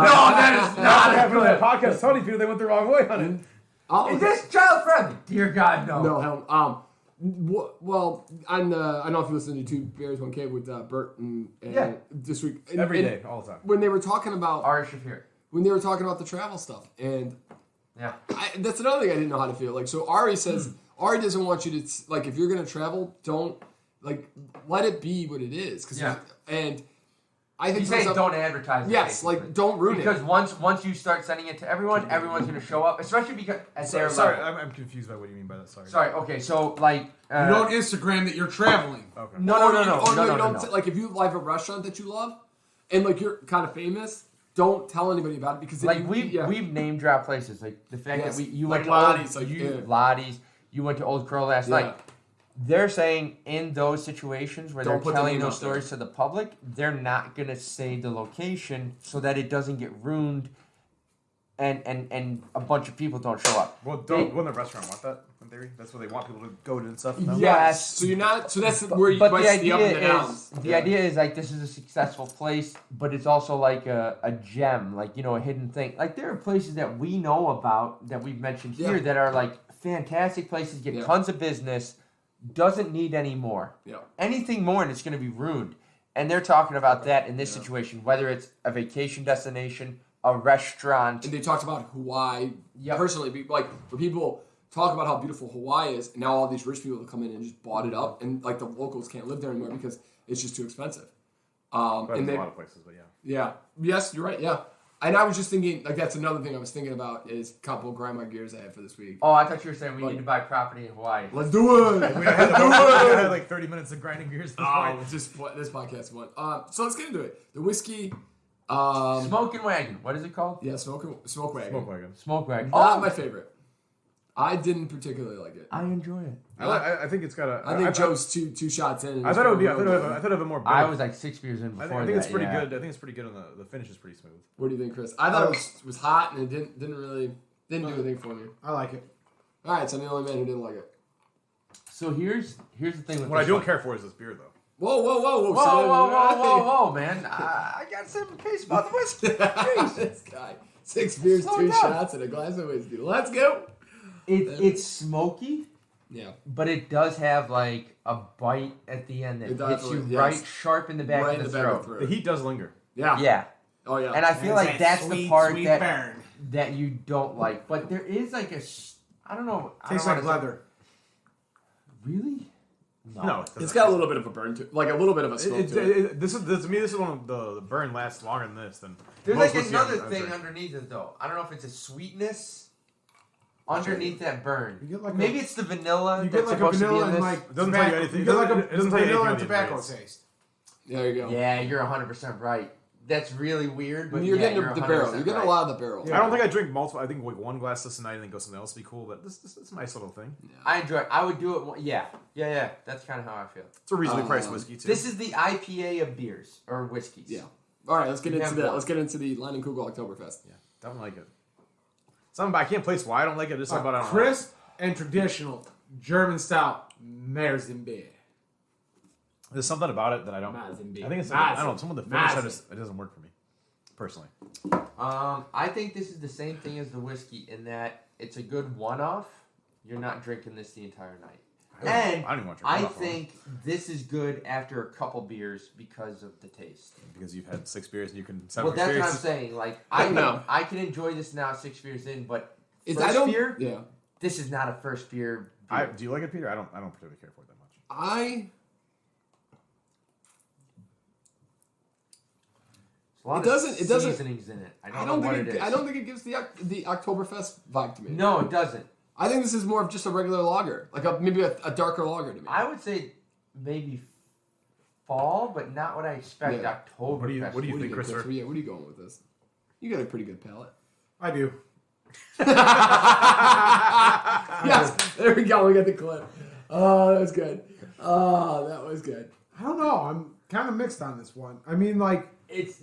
not a clip. Podcast Tony people they went the wrong way on it. Oh, Is this child friendly? Dear God, no. No, hell. Well, I don't know if you listen to Two Bears One Cave with Bert and this week Every day, all the time. when they were talking about Ari Shafir. when they were talking about the travel stuff, and that's another thing I didn't know how to feel. Like, so Ari says Ari doesn't want you to like if you're gonna travel, don't let it be what it is, and I think He's saying don't advertise it. Yes, basically. don't ruin because it. once you start sending it to everyone's going to show up, especially because at their Sorry, level. I'm confused by what you mean by that. Sorry. Okay. So you don't Instagram that you're traveling. Okay. No. Like if you have a restaurant that you love, and you're kind of famous, don't tell anybody about it because we've name dropped places like the fact that you went to Lottie's, Lottie's, you went to Old Crow last night. They're saying in those situations where they're telling those stories to the public, they're not going to say the location so that it doesn't get ruined and a bunch of people don't show up. Well, wouldn't the restaurant want that, in theory? That's where they want people to go to and stuff? No? Yes. So you're not. So that's where you But might the see the up and the idea downs. is, the idea is like this is a successful place, but it's also like a gem, like, you know, a hidden thing. Like there are places that we know about that we've mentioned here that are like fantastic places, get tons of business, doesn't need any more. Yeah. Anything more and it's going to be ruined. And they're talking about that in this situation, whether it's a vacation destination, a restaurant. And they talked about Hawaii. Yep. Personally, like when people talk about how beautiful Hawaii is, and now all these rich people have come in and just bought it up, and like the locals can't live there anymore because it's just too expensive. But And a they, lot of places, but yeah. yeah, yes, you're right. Yeah, and I was just thinking, like that's another thing I was thinking about is a couple of grandma gears I have for this week. Oh, I thought you were saying we need to buy property in Hawaii. Let's do it. We had like 30 minutes of grinding gears. This podcast one. So let's get into it. The whiskey. Smoking Wagon. What is it called? Yeah, smoke wagon. Smoke wagon. Smoke Wagon. Not my favorite. I didn't particularly like it. I enjoy it. I think it's got a. I think Joe's two shots in. And I thought it would be. I thought it would have a more. I was like 6 beers in before I think it's that, pretty yeah. good. I think it's pretty good, and the finish is pretty smooth. What do you think, Chris? I thought it was hot and it didn't really do anything for me. I like it. All right, so I'm the only man who didn't like it. So here's the thing with What I this don't one. care for is this beer, though. Whoa! Whoa, man. I got some case about the whiskey. Jeez. This guy. 6 beers, Slow 2 down. shots, and a glass of whiskey. Let's go. It's smoky, Yeah. but it does have like a bite at the end that It hits you definitely- right yes. sharp in the back Right in of the the back of the throat. The throat. heat does linger. Yeah. Yeah. Oh, yeah. And I feel like that's the part sweet that burn. that you don't like. But there is like I don't know. Tastes I like don't wanna leather. say- Really? No, It's got a little bit of a burn to it. Like a little bit of a smoke to it. This is to me. This is one of the burn lasts longer than this. Than There's most like whiskey another I've thing drank. underneath it though. I don't know if it's a sweetness underneath that burn. You get like Maybe it's the vanilla. You get that's like a supposed to be vanilla in and this. like It doesn't tell you tobacco. anything. You get like It doesn't tell you vanilla and anything on the tobacco ingredients. taste. There you go. Yeah, you're 100% right. That's really weird, but You're yeah, getting you're the barrel. 100% You're getting right. a lot of the barrel. Yeah. I don't think I drink multiple. I think like one glass this tonight and then go something else would be cool. But this is a nice little thing. I enjoy it. I would do it. Yeah. That's kind of how I feel. It's a reasonably priced whiskey too. This is the IPA of beers or whiskeys. Yeah. All right, let's get You into have that. one. Let's get into the Lion and Kugel Oktoberfest. yeah, don't like it. Something about I can't place why I don't like it. Just something about I don't like it. Crisp and traditional German style Märzenbier. There's something about it that I don't. Märzenbier. I think it's I don't know. Some of the finish it doesn't work for me personally. I think this is the same thing as the whiskey in that it's a good one-off. You're not drinking this the entire night. And I don't even want to drink I enough of it. think this is good after a couple beers because of the taste. Because you've had 6 beers and you can settle Well, that's what I'm experiences. saying. Like No. I can enjoy this now 6 beers in, but It's, first I don't. beer, Yeah. this is not a first beer. beer. Do you like it, Peter? I don't particularly care for it that much. There's a lot It doesn't- of it doesn't- seasonings in it. I I don't don't know what think it is. I don't think it gives the Oktoberfest vibe to me. No, it doesn't. I think this is more of just a regular lager, like maybe a darker lager to me. I would say maybe fall, but not what I expect. Yeah. October. What do you think, Chris? Christopher? Yeah, what are you going with this? You got a pretty good palate. I do. Yes, there we go. We got the clip. Oh, that was good. Oh, that was good. I don't know. I'm kind of mixed on this one. I mean, like, It's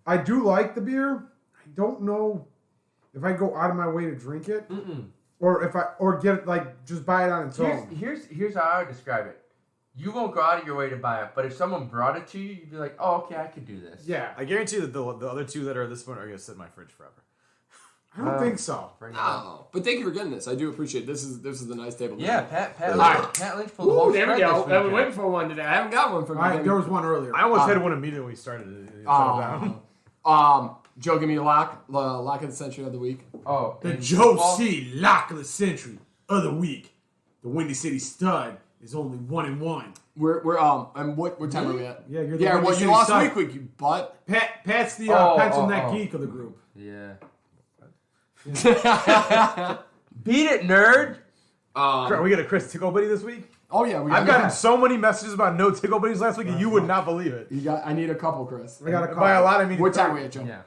I do like the beer. I don't know if I go out of my way to drink it, or get it, like, just buy it on its own. Here's how I would describe it. You won't go out of your way to buy it, but if someone brought it to you, you'd be like, "Oh, okay, I could do this." Yeah, I guarantee that the other 2 that are this one are going to sit in my fridge forever. I don't think so. Bring it on. Oh, but thank you for getting this. I do appreciate this. This is the nice table. Yeah, Pat Alright. Lynch pulled the whole spread this weekend. waiting for one today. I haven't got one from you. There was one earlier. I almost had one immediately when we started it. It fell down. Joe, give me a lock of the century of the week. Oh, The in Joe football- C. Lock of the Century of the Week. The Windy City Stud is only 1-1. We're and what time are we at? Yeah, you're the Yeah, Windy well, you City lost Stud. week, you butt. Pat's the Oh, pencil oh, neck oh. geek of the group. Yeah. Beat it, nerd. We got a Chris Tickle Buddy this week. Oh yeah, I've gotten so many messages about no Tickle Buddies last week, and you would not believe it. You got. I need a couple, Chris. I got a By a call. lot, I mean What time are we at, Joe? Yeah.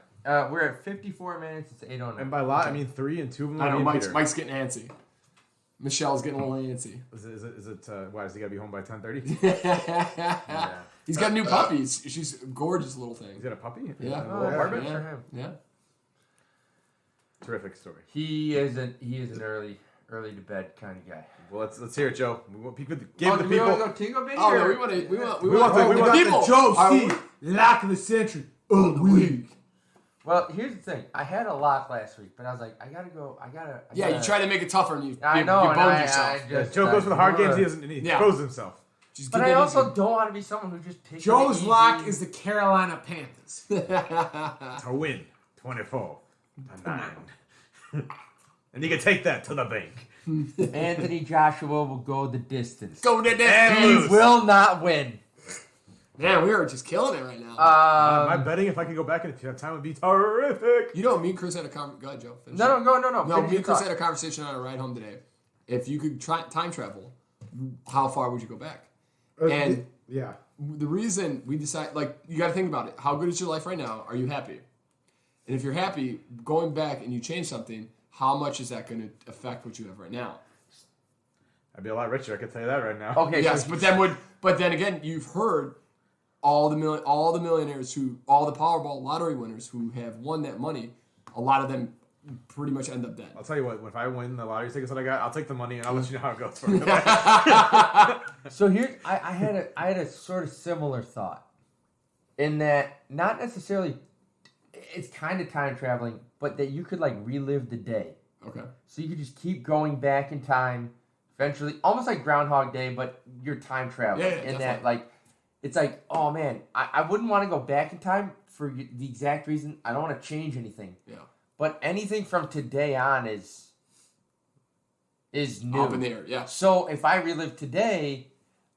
We're at 54 minutes. It's 8:09. And by a lot, I mean 3, and 2 of them I are know me and Mike's Peter. getting antsy. Michelle's getting a little antsy. Is it why does he got to be home by 10:30? He's got a new puppy. She's a gorgeous little thing. He's got a puppy? Yeah. A little apartment? Yeah. for him. Yeah. Terrific story. He is an early to bed kind of guy. Well, let's hear it, Joe. We want people. Give the Do we people. want to go Tingo Baby? Oh, no, or- we want the people. Joe Are C. we- Lock of the century of the week. Well, here's the thing. I had a lock last week, but I was like, I gotta go. I gotta. Yeah, you try to make it tougher and you I know, you and boned yourself. I just, Joe goes for the hard games. He Ugh. doesn't. He Yeah. throws himself. Just But give I it also easy. don't want to be someone who just takes Joe's it easy. lock is the Carolina Panthers. To win 24-9. And you can take that to the bank. Anthony Joshua will go the distance. Go to And that. He lose. will not win. Man, we are just killing it right now. My betting, if I could go back and if you have time, would be terrific. You know, me and Chris had a conversation. Go ahead, Joe. Finish it. No. No, Finish me and your Chris thought. had a conversation on a ride home today. If you could time travel, how far would you go back? And yeah. the reason we decide, like, you got to think about it. How good is your life right now? Are you happy? And if you're happy, going back and you change something, how much is that going to affect what you have right now? I'd be a lot richer. I can tell you that right now. Okay. Yes, so, but then again, you've heard all the millionaires all the Powerball lottery winners who have won that money. A lot of them pretty much end up dead. I'll tell you what. If I win the lottery tickets that I got, I'll take the money and I'll let you know how it goes for me. So here, I had a sort of similar thought, in that not necessarily, it's kind of time traveling, but that you could like relive the day. Okay. So you could just keep going back in time, eventually, almost like Groundhog Day, but you're time traveling. Yeah, in definitely. that, like, it's like, oh man, I wouldn't want to go back in time for the exact reason I don't want to change anything. Yeah. But anything from today on is new. Up in the air, yeah. So if I relive today,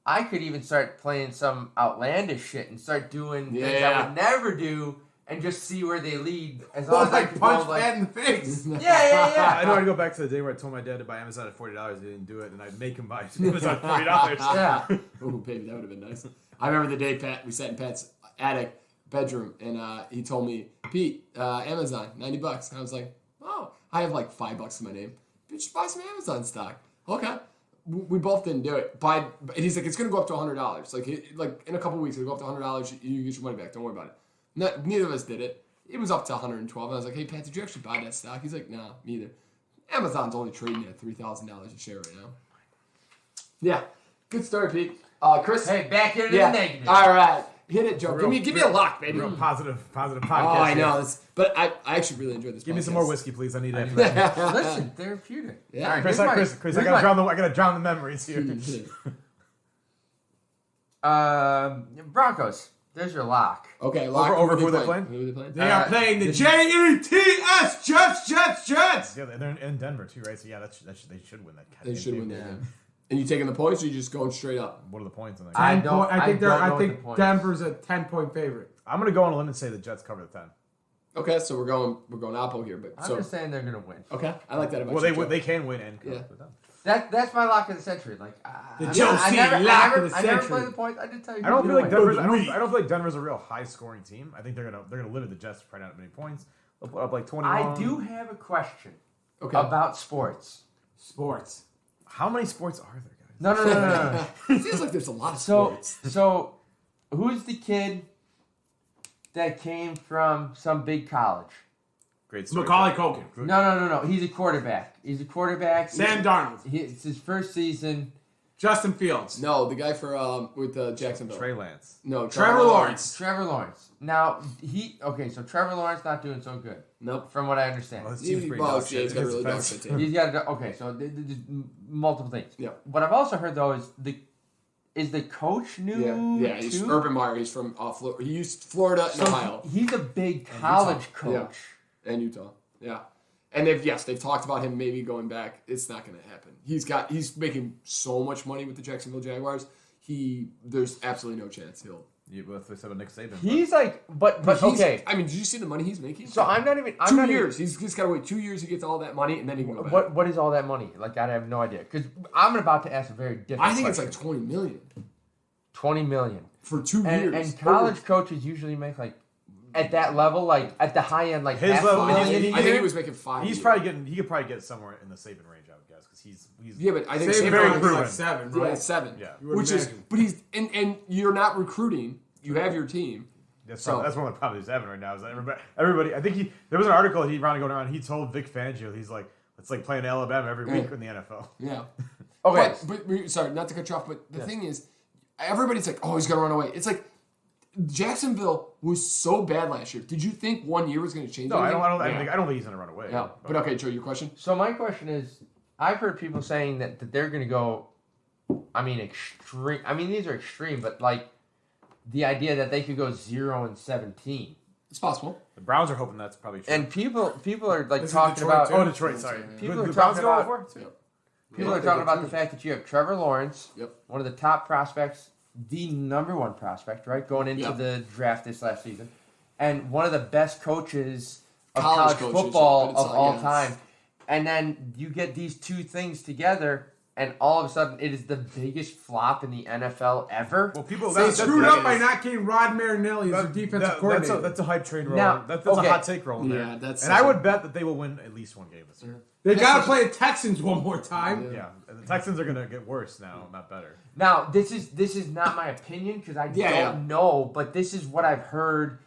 I could even start playing some outlandish shit and start doing things I would never do, and just see where they lead. As long as I Like can punch go, like, Pat in the face. yeah. I know I'd go back to the day where I told my dad to buy Amazon at $40. He didn't do it, and I'd make him buy Amazon at $40. Yeah. Oh, baby, that would have been nice. I remember the day we sat in Pat's attic bedroom, and he told me, Pete, Amazon, $90. And I was like, oh, I have like $5 in my name. You should buy some Amazon stock. Okay. We both didn't do it. And he's like, it's going to go up to $100. Like in a couple weeks, it'll go up to $100. You get your money back. Don't worry about it. Neither of us did it. It was up to 112. And I was like, hey, Pat, did you actually buy that stock? He's like, no, neither. Amazon's only trading at $3,000 a share right now. Yeah. Good story, Pete. Chris. Hey, back into the negative. All right. Hit it, Joe. Give me a lock, baby. Real positive podcast. Oh, I here. know. But I actually really enjoyed this. Give me some podcast. more whiskey, please. I need it. Listen, therapeutic. Yeah. All right, Chris, here's I gotta drown the memories here. Broncos. There's your lock. Okay, lock. Over Who who they they playing? playing? Who they playing? They are playing the Jets, Jets. Yeah, they're in Denver too, right? So yeah, they should win that. They should win that Yeah. game. And you taking the points, or you just going straight up? What are the points on that? I game? don't- I think don't know what the point is. Denver's a 10-point favorite. I'm gonna go on a limb and say the Jets cover the 10. Okay, so we're going Oppo here, but I'm so just saying they're gonna win. okay, I like that about Well, you, Joe. they can win and cover Yeah. the 10. That's my lock of the century. Like The I Joe C. lock of the I never century. play the points. I did tell you. I don't who's feel like gonna win. Denver's. I don't feel like Denver's a real high scoring team. I think they're gonna limit the Jets to probably not many points. They'll put up like 21. I do have a question Okay. about sports. Sports. How many sports are there, guys? No. It feels like there's a lot of So, sports. who's the kid that came from some big college? Great story. Macaulay Culkin. No. He's a quarterback. Sam Darnold. It's his first season. Justin Fields. No, the guy for with Jacksonville. Trey Lance. No, Trevor Lawrence. Trevor Lawrence. Now so Trevor Lawrence not doing so good. Nope. From what I understand. Well, his team's pretty Well, dog shit. he's got a really dog His shit defense- team. He's got to so there's multiple things. Yeah. What I've also heard though is the coach new? Yeah, he's too? Urban Meyer. He's from Florida. He used Florida and So Ohio he's a big college coach. and Utah. Yeah, and they've talked about him maybe going back. It's not going to happen. He's making so much money with the Jacksonville Jaguars. There's absolutely no chance he'll. You both said about Nick Saban. He's like, but He's- okay. I mean, did you see the money he's making? So I'm not even. 2 years. He's just got to wait 2 years to get all that money, and then he can go back. What is all that money? Like I have no idea because I'm about to ask a very different. I think question. it's like $20 million 20 million. for 2 And, years. and college coaches usually make like at that level, like at the high end, like His half level, a million. he- I think he was making 5. He's probably getting. He could probably get somewhere in the Saban range, I would guess, because he's. Yeah, but I think Saban very was proven. like 7, Yeah, right? 7. Yeah. You would Which is, imagine. but he's and you're not recruiting. You have your team, That's one of the problems he's having right now. Is that everybody? I think there was an article going around. He told Vic Fangio, he's like, it's like playing Alabama every week in the NFL. Yeah. Okay. But sorry, not to cut you off, but the thing is, everybody's like, oh, he's gonna run away. It's like Jacksonville was so bad last year. Did you think 1 year was going to change? No, anything? I don't think he's going to run away. Yeah, but okay, Joe, your question. So my question is, I've heard people saying that they're going to go. I mean, extreme. I mean, these are extreme, but like the idea that they could go 0-17. It's possible. The Browns are hoping that's probably true. And people are like This is talking Detroit, about. too. Oh, Detroit. Sorry. People are The talking Browns about. going for? People are talking about the fact that you have Trevor Lawrence, one of the top prospects, the number one prospect, right, going into the draft this last season, and one of the best coaches of college football of all time. And then you get these two things together, and all of a sudden it is the biggest flop in the NFL ever. Well, people They screwed up by not getting Rod Marinelli as their defensive coordinator. That's a hype train roll. Now, That's a hot take roll there. Yeah, that's. And I would bet that they will win at least one game this year. They got to play the Texans one more time. Yeah, and the Texans are going to get worse now, not better. Now, this is not my opinion because I don't know, but this is what I've heard,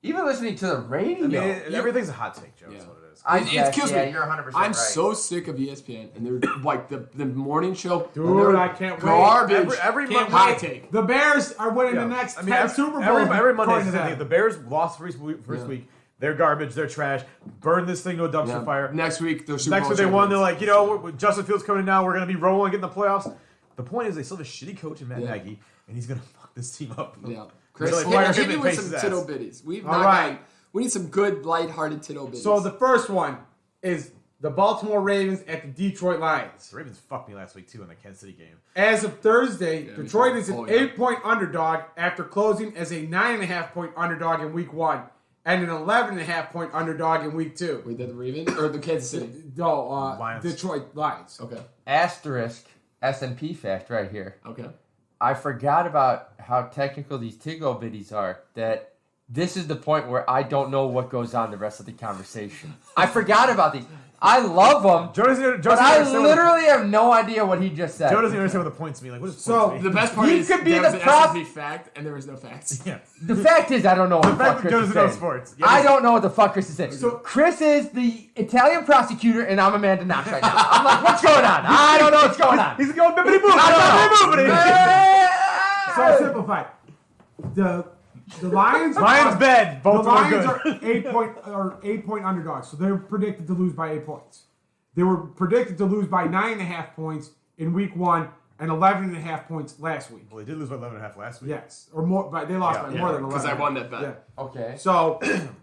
even listening to the radio. I mean, everything's a hot take, Joe. That's what it is. It kills me. You're 100% I'm right. so sick of ESPN and they're like the morning show. Dude, I can't wait. Garbage. Every Can't Monday- hot take. The Bears are winning the next 10 Super Bowls. Every Monday, according to them. the Bears lost first week. They're garbage. They're trash. Burn this thing to a dumpster fire. Next week, they're Super Next Bowl week they won. They're champions. like, Justin Fields coming in now. We're going to be rolling, getting the playoffs. The point is, they still have a shitty coach in Matt Nagy, and he's going to fuck this team up. Yeah. Chris, Like, hit me and with pace some his tittle ass. bitties. All right. We need some good, lighthearted tittle bitties. So the first one is the Baltimore Ravens at the Detroit Lions. The Ravens fucked me last week, too, in the Kansas City game. As of Thursday, Yeah, Detroit is an oh, yeah. 8-point underdog after closing as a 9.5-point underdog in Week 1 and an 11.5-point underdog in Week 2. Wait, that the Ravens or the Kansas City? No, Lions. Detroit Lions. Okay. Asterisk S&P fact right here. Okay. I forgot about how technical these Tigo biddies are, that this is the point where I don't know what goes on the rest of the conversation. I forgot about these. I love them, but I literally have no idea what he just said. Joe doesn't understand what the points mean. Like, what does So, points The mean? best part He is could be there the was an prop- S&P fact and there was no facts. Yeah. The fact is, I don't know what the fuck fact Chris Joe is doesn't know saying. sports. Yeah, I don't know what the fuck Chris is saying. So- Chris is the Italian prosecutor, and I'm Amanda Knox right now. I'm like, what's going on? I don't know what's going on. He's going bibbity boop. So simplified. The Lions. Lions bad. The Both Lions are good. are 8-point underdogs, so they're predicted to lose by 8 points. They were predicted to lose by 9.5 points in Week 1 and 11.5 points last week. Well, they did lose by 11.5 last week. Yes, or more, but they lost by more than 11. Because I won that bet. Yeah. Okay. So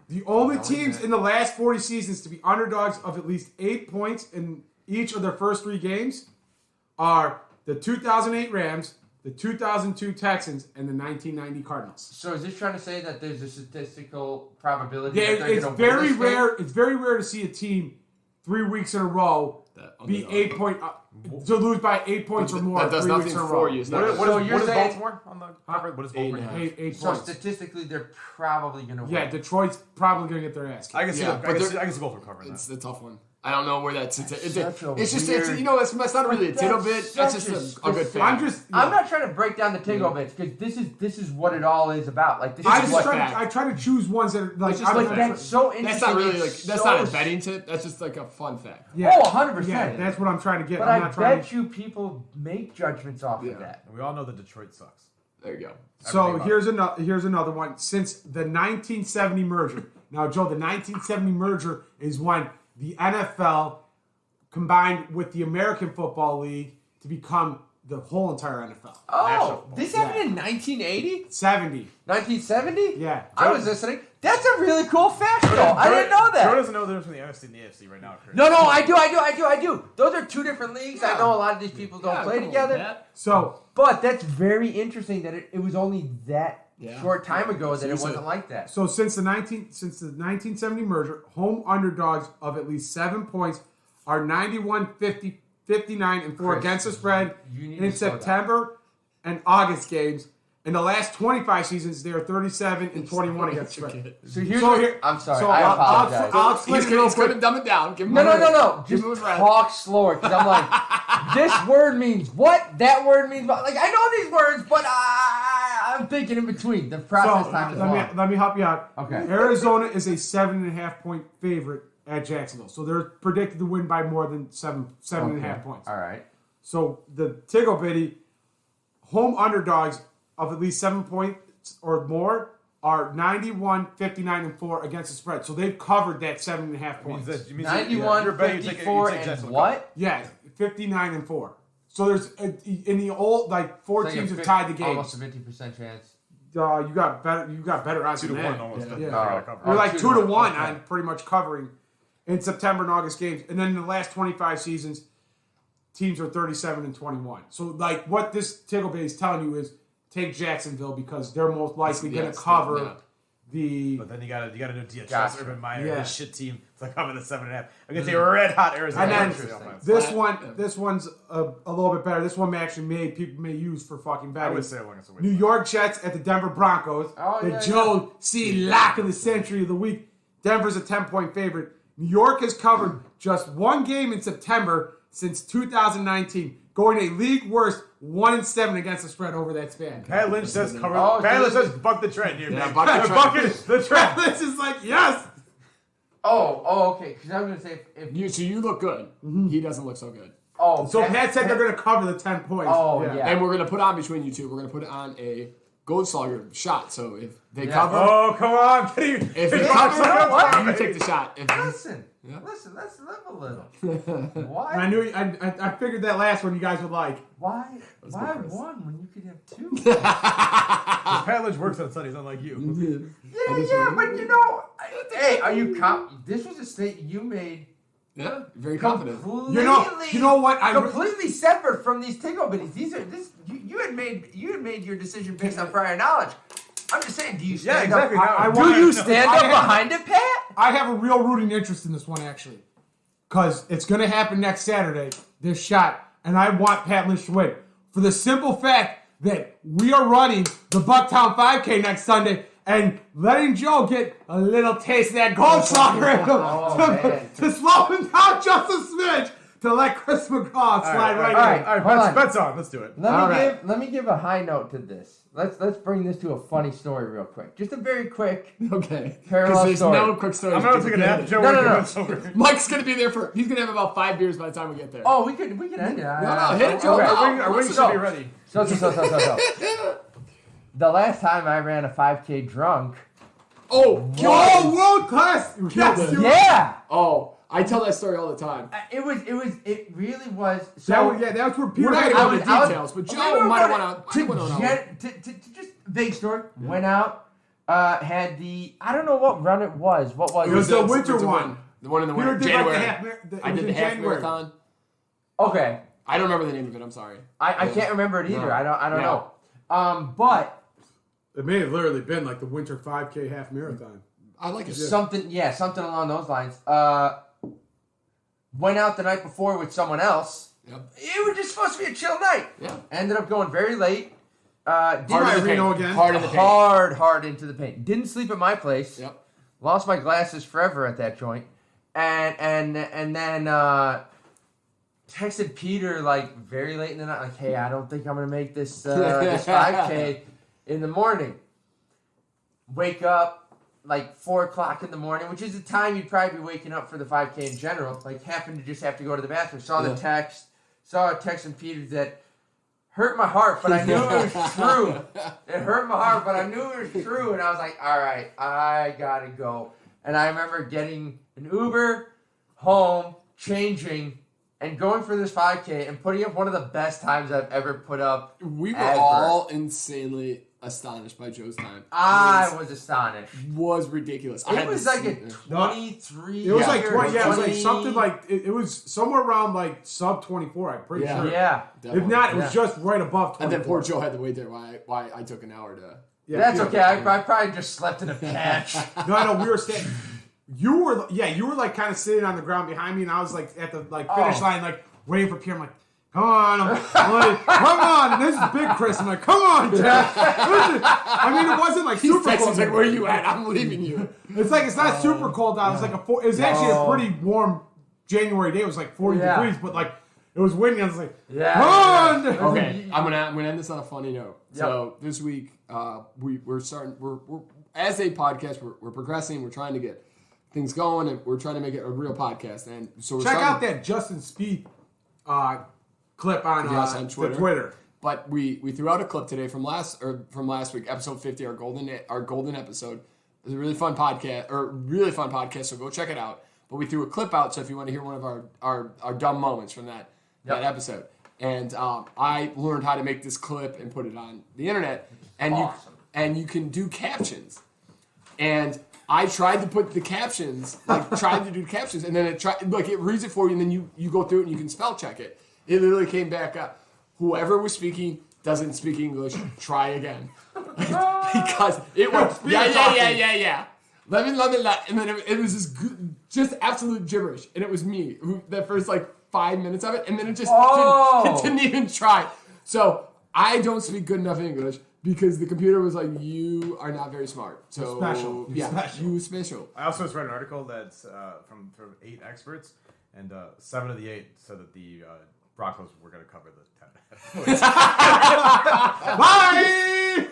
the only teams in the last 40 seasons to be underdogs of at least 8 points in each of their first 3 games are the 2008 Rams, the 2002 Texans, and the 1990 Cardinals. So is this trying to say that there's a statistical probability Yeah, that they're it's going to very win this rare. It's very rare to see a team 3 weeks in a row be underdog. 8 point to lose by 8 points or more. That does 3 nothing weeks in a for row. you. It's What not- is, So what you're is saying- Baltimore on the cover? What is Baltimore? 8.5. 8 So points. statistically, they're probably going to win. Yeah, Detroit's probably going to get their ass kicked. I can see. Yeah, I but can see Baltimore covering It's that. a tough one. I don't know where that's. It's just weird- you know that's not really a tittle bit. That's such just a a good thing. I'm not trying to break down the Tigo bits because this is what it all is about. Like this I is just what fact. I try to choose ones that are like. It's just I'm like not- that's so interesting. That's not really like It's that's so not a betting tip. That's just like a fun fact. Yeah. Oh, 100%. Yeah, that's what I'm trying to get. But I'm I not trying bet to. you people make judgments off of that. And we all know that Detroit sucks. There you go. So here's another one. Since the 1970 merger. Now, Joe, the 1970 merger is when the NFL combined with the American Football League to become the whole entire NFL. Oh, this happened in 1980? 70. 1970? Yeah. I was listening. That's a really cool fact, though. I didn't know Joe that. doesn't know the difference between the NFC and the AFC right now, Chris. No, I do. Those are two different leagues. I know a lot of these people don't play together. So But that's very interesting that it was only that short time ago that it Seriously. wasn't like that. So since the 1970 merger, home underdogs of at least 7 points are 91, 50, 59, and 4 Chris, against the spread you need in to slow down. September and August games. In the last 25 seasons, they are 37 and 21 against the spread. So here's So what, here- I'm sorry. so I I'll- apologize. I'll explain it real He's going to quick. dumb it down. Give him No. a Just Give him a breath. talk slower, because I'm like, this word means what? That word means what? Like, I know these words, but I'm thinking in between. The process time is long. Let me help you out. Okay. Arizona is a 7.5 point favorite at Jacksonville, so they're predicted to win by more than 7.5 points. All right. So the Tiggle Bitty home underdogs of at least 7 points or more are 91, 59, and 4 against the spread. So they've covered that 7.5 points. 91, 54, and what? Yeah, 59 and 4. So there's in the old four teams have tied the game. Almost a 50% chance. You got better odds 2 to than 1 that. almost. Yeah. You're like 2 to 1 on pretty much covering in September and August games, and then in the last 25 seasons, teams are 37 and 21. So what this Tiggle Bay is telling you is take Jacksonville because they're most likely going to cover the. But then you gotta do DHS, Gotcha. Urban Meyer, this shit team to cover the 7.5 against a red hot Arizona. And then this one's a little bit better. This one people may use for fucking betting. I would say along New York Jets at the Denver Broncos. Joe C. Lock of the century of the week. Denver's a 10-point favorite. New York has covered just one game in September since 2019, going a league worst 1-7 against the spread over that span. Pat Lynch says cover. Pat Lynch says buck the trend here. Yeah, buck the trend. Pat Lynch is like, yes. Oh, okay. Because I was gonna say if you look good. He doesn't look so good. Oh, so Pat said they're gonna cover the 10 points. Oh, yeah. And we're gonna put on between you two. We're gonna put on a Gold Slugger shot. So if they cover, come on, if they cover, you take the shot. Listen, let's live a little. Why? And I knew I figured that last one you guys would like. Why one when you could have two? Pat Lynch works on Sundays, unlike you. Yeah, but hey, are you? This was a statement you made. Yeah, very confident. You know what? Completely separate from these Tiggle Bitties. These are you had made your decision based on prior knowledge. I'm just saying, do you stand up? Do you stand up behind it, Pat? I have a real rooting interest in this one actually, because it's going to happen next Saturday. This shot, and I want Pat Lynch to win for the simple fact that we are running the Bucktown 5K next Sunday. And letting Joe get a little taste of that Gold Slugger to slow him down just a smidge to let Chris McCaw slide right in. All right, bets on. Let's do it. Let me give a high note to this. Let's bring this to a funny story real quick. Just a very quick parallel story. No quick story. I'm going to take a nap. Joe, no. Mike's going to be there he's going to have about 5 beers by the time we get there. Oh, we can end it. No, hit it, Joe. Our wings should be ready. So. The last time I ran a 5K drunk. World class! Yes, yeah. Oh, I tell that story all the time. It really was. So that was where Peter. We're not going to go into details, but Joe might want to just vague story. Yeah. Went out, had I don't know what run it was. What was it? It was the winter one. The one in the winter. January. I did the half marathon. Okay. I don't remember the name of it. I'm sorry. I can't remember it either. I don't know. But. It may have literally been like the winter 5K half marathon. I like it. Something along those lines. Went out the night before with someone else. Yep. It was just supposed to be a chill night. Yeah. Ended up going very late. Hard into the paint. Didn't sleep at my place. Yep. Lost my glasses forever at that joint. And then texted Peter very late in the night, hey, I don't think I'm gonna make this 5K. In the morning, wake up 4 o'clock in the morning, which is the time you'd probably be waking up for the 5K in general. Happened to just have to go to the bathroom. Saw a text from Peter that hurt my heart, but I knew it was true. It hurt my heart, but I knew it was true, and I was like, all right, I gotta go. And I remember getting an Uber home, changing, and going for this 5K and putting up one of the best times I've ever put up. We were all insanely astonished by Joe's time. I was astonished. Was ridiculous. It was like a 23. It was like 20. Yeah, it was like something it was somewhere around sub 24. I'm pretty sure. Yeah. Definitely. If not, it was just right above 24. And then poor Joe had to wait there. Why I took an hour to. Yeah, that's okay. I probably just slept in a patch. No, we were standing. You were kind of sitting on the ground behind me, and I was at the finish line, waiting for Pierre. I'm like, come on, come on. And this is Big Chris. I'm like, come on, Jack. I mean, it wasn't super cold. He's like, where are you at? I'm leaving you. It's it's not super cold out. It's it was actually a pretty warm January day. It was 40 degrees, but It was windy. I was like, Yeah. Okay, I'm gonna end this on a funny note. Yep. So this week, we're starting. We're as a podcast, we're progressing. We're trying to get things going, and we're trying to make it a real podcast. And so check out that Justin Spieth clip on Twitter. But we threw out a clip today from last week, episode 50, our golden episode. It was a really fun podcast, so go check it out. But we threw a clip out, so if you want to hear one of our dumb moments from that episode. And I learned how to make this clip and put it on the internet. And you can do captions. And I tried to put the captions, and then it reads it for you, and then you go through it and you can spell check it. It literally came back up. Whoever was speaking doesn't speak English. Try again. Because it was yeah. Let me. And then it was just absolute gibberish, and it was me who that first 5 minutes of it, and then it just didn't even try. So I don't speak good enough English because the computer was like, "You are not very smart." So you special. I also just read an article that's from 8 experts, and 7 of the 8 said that the Broncos were going to cover the 10. Bye.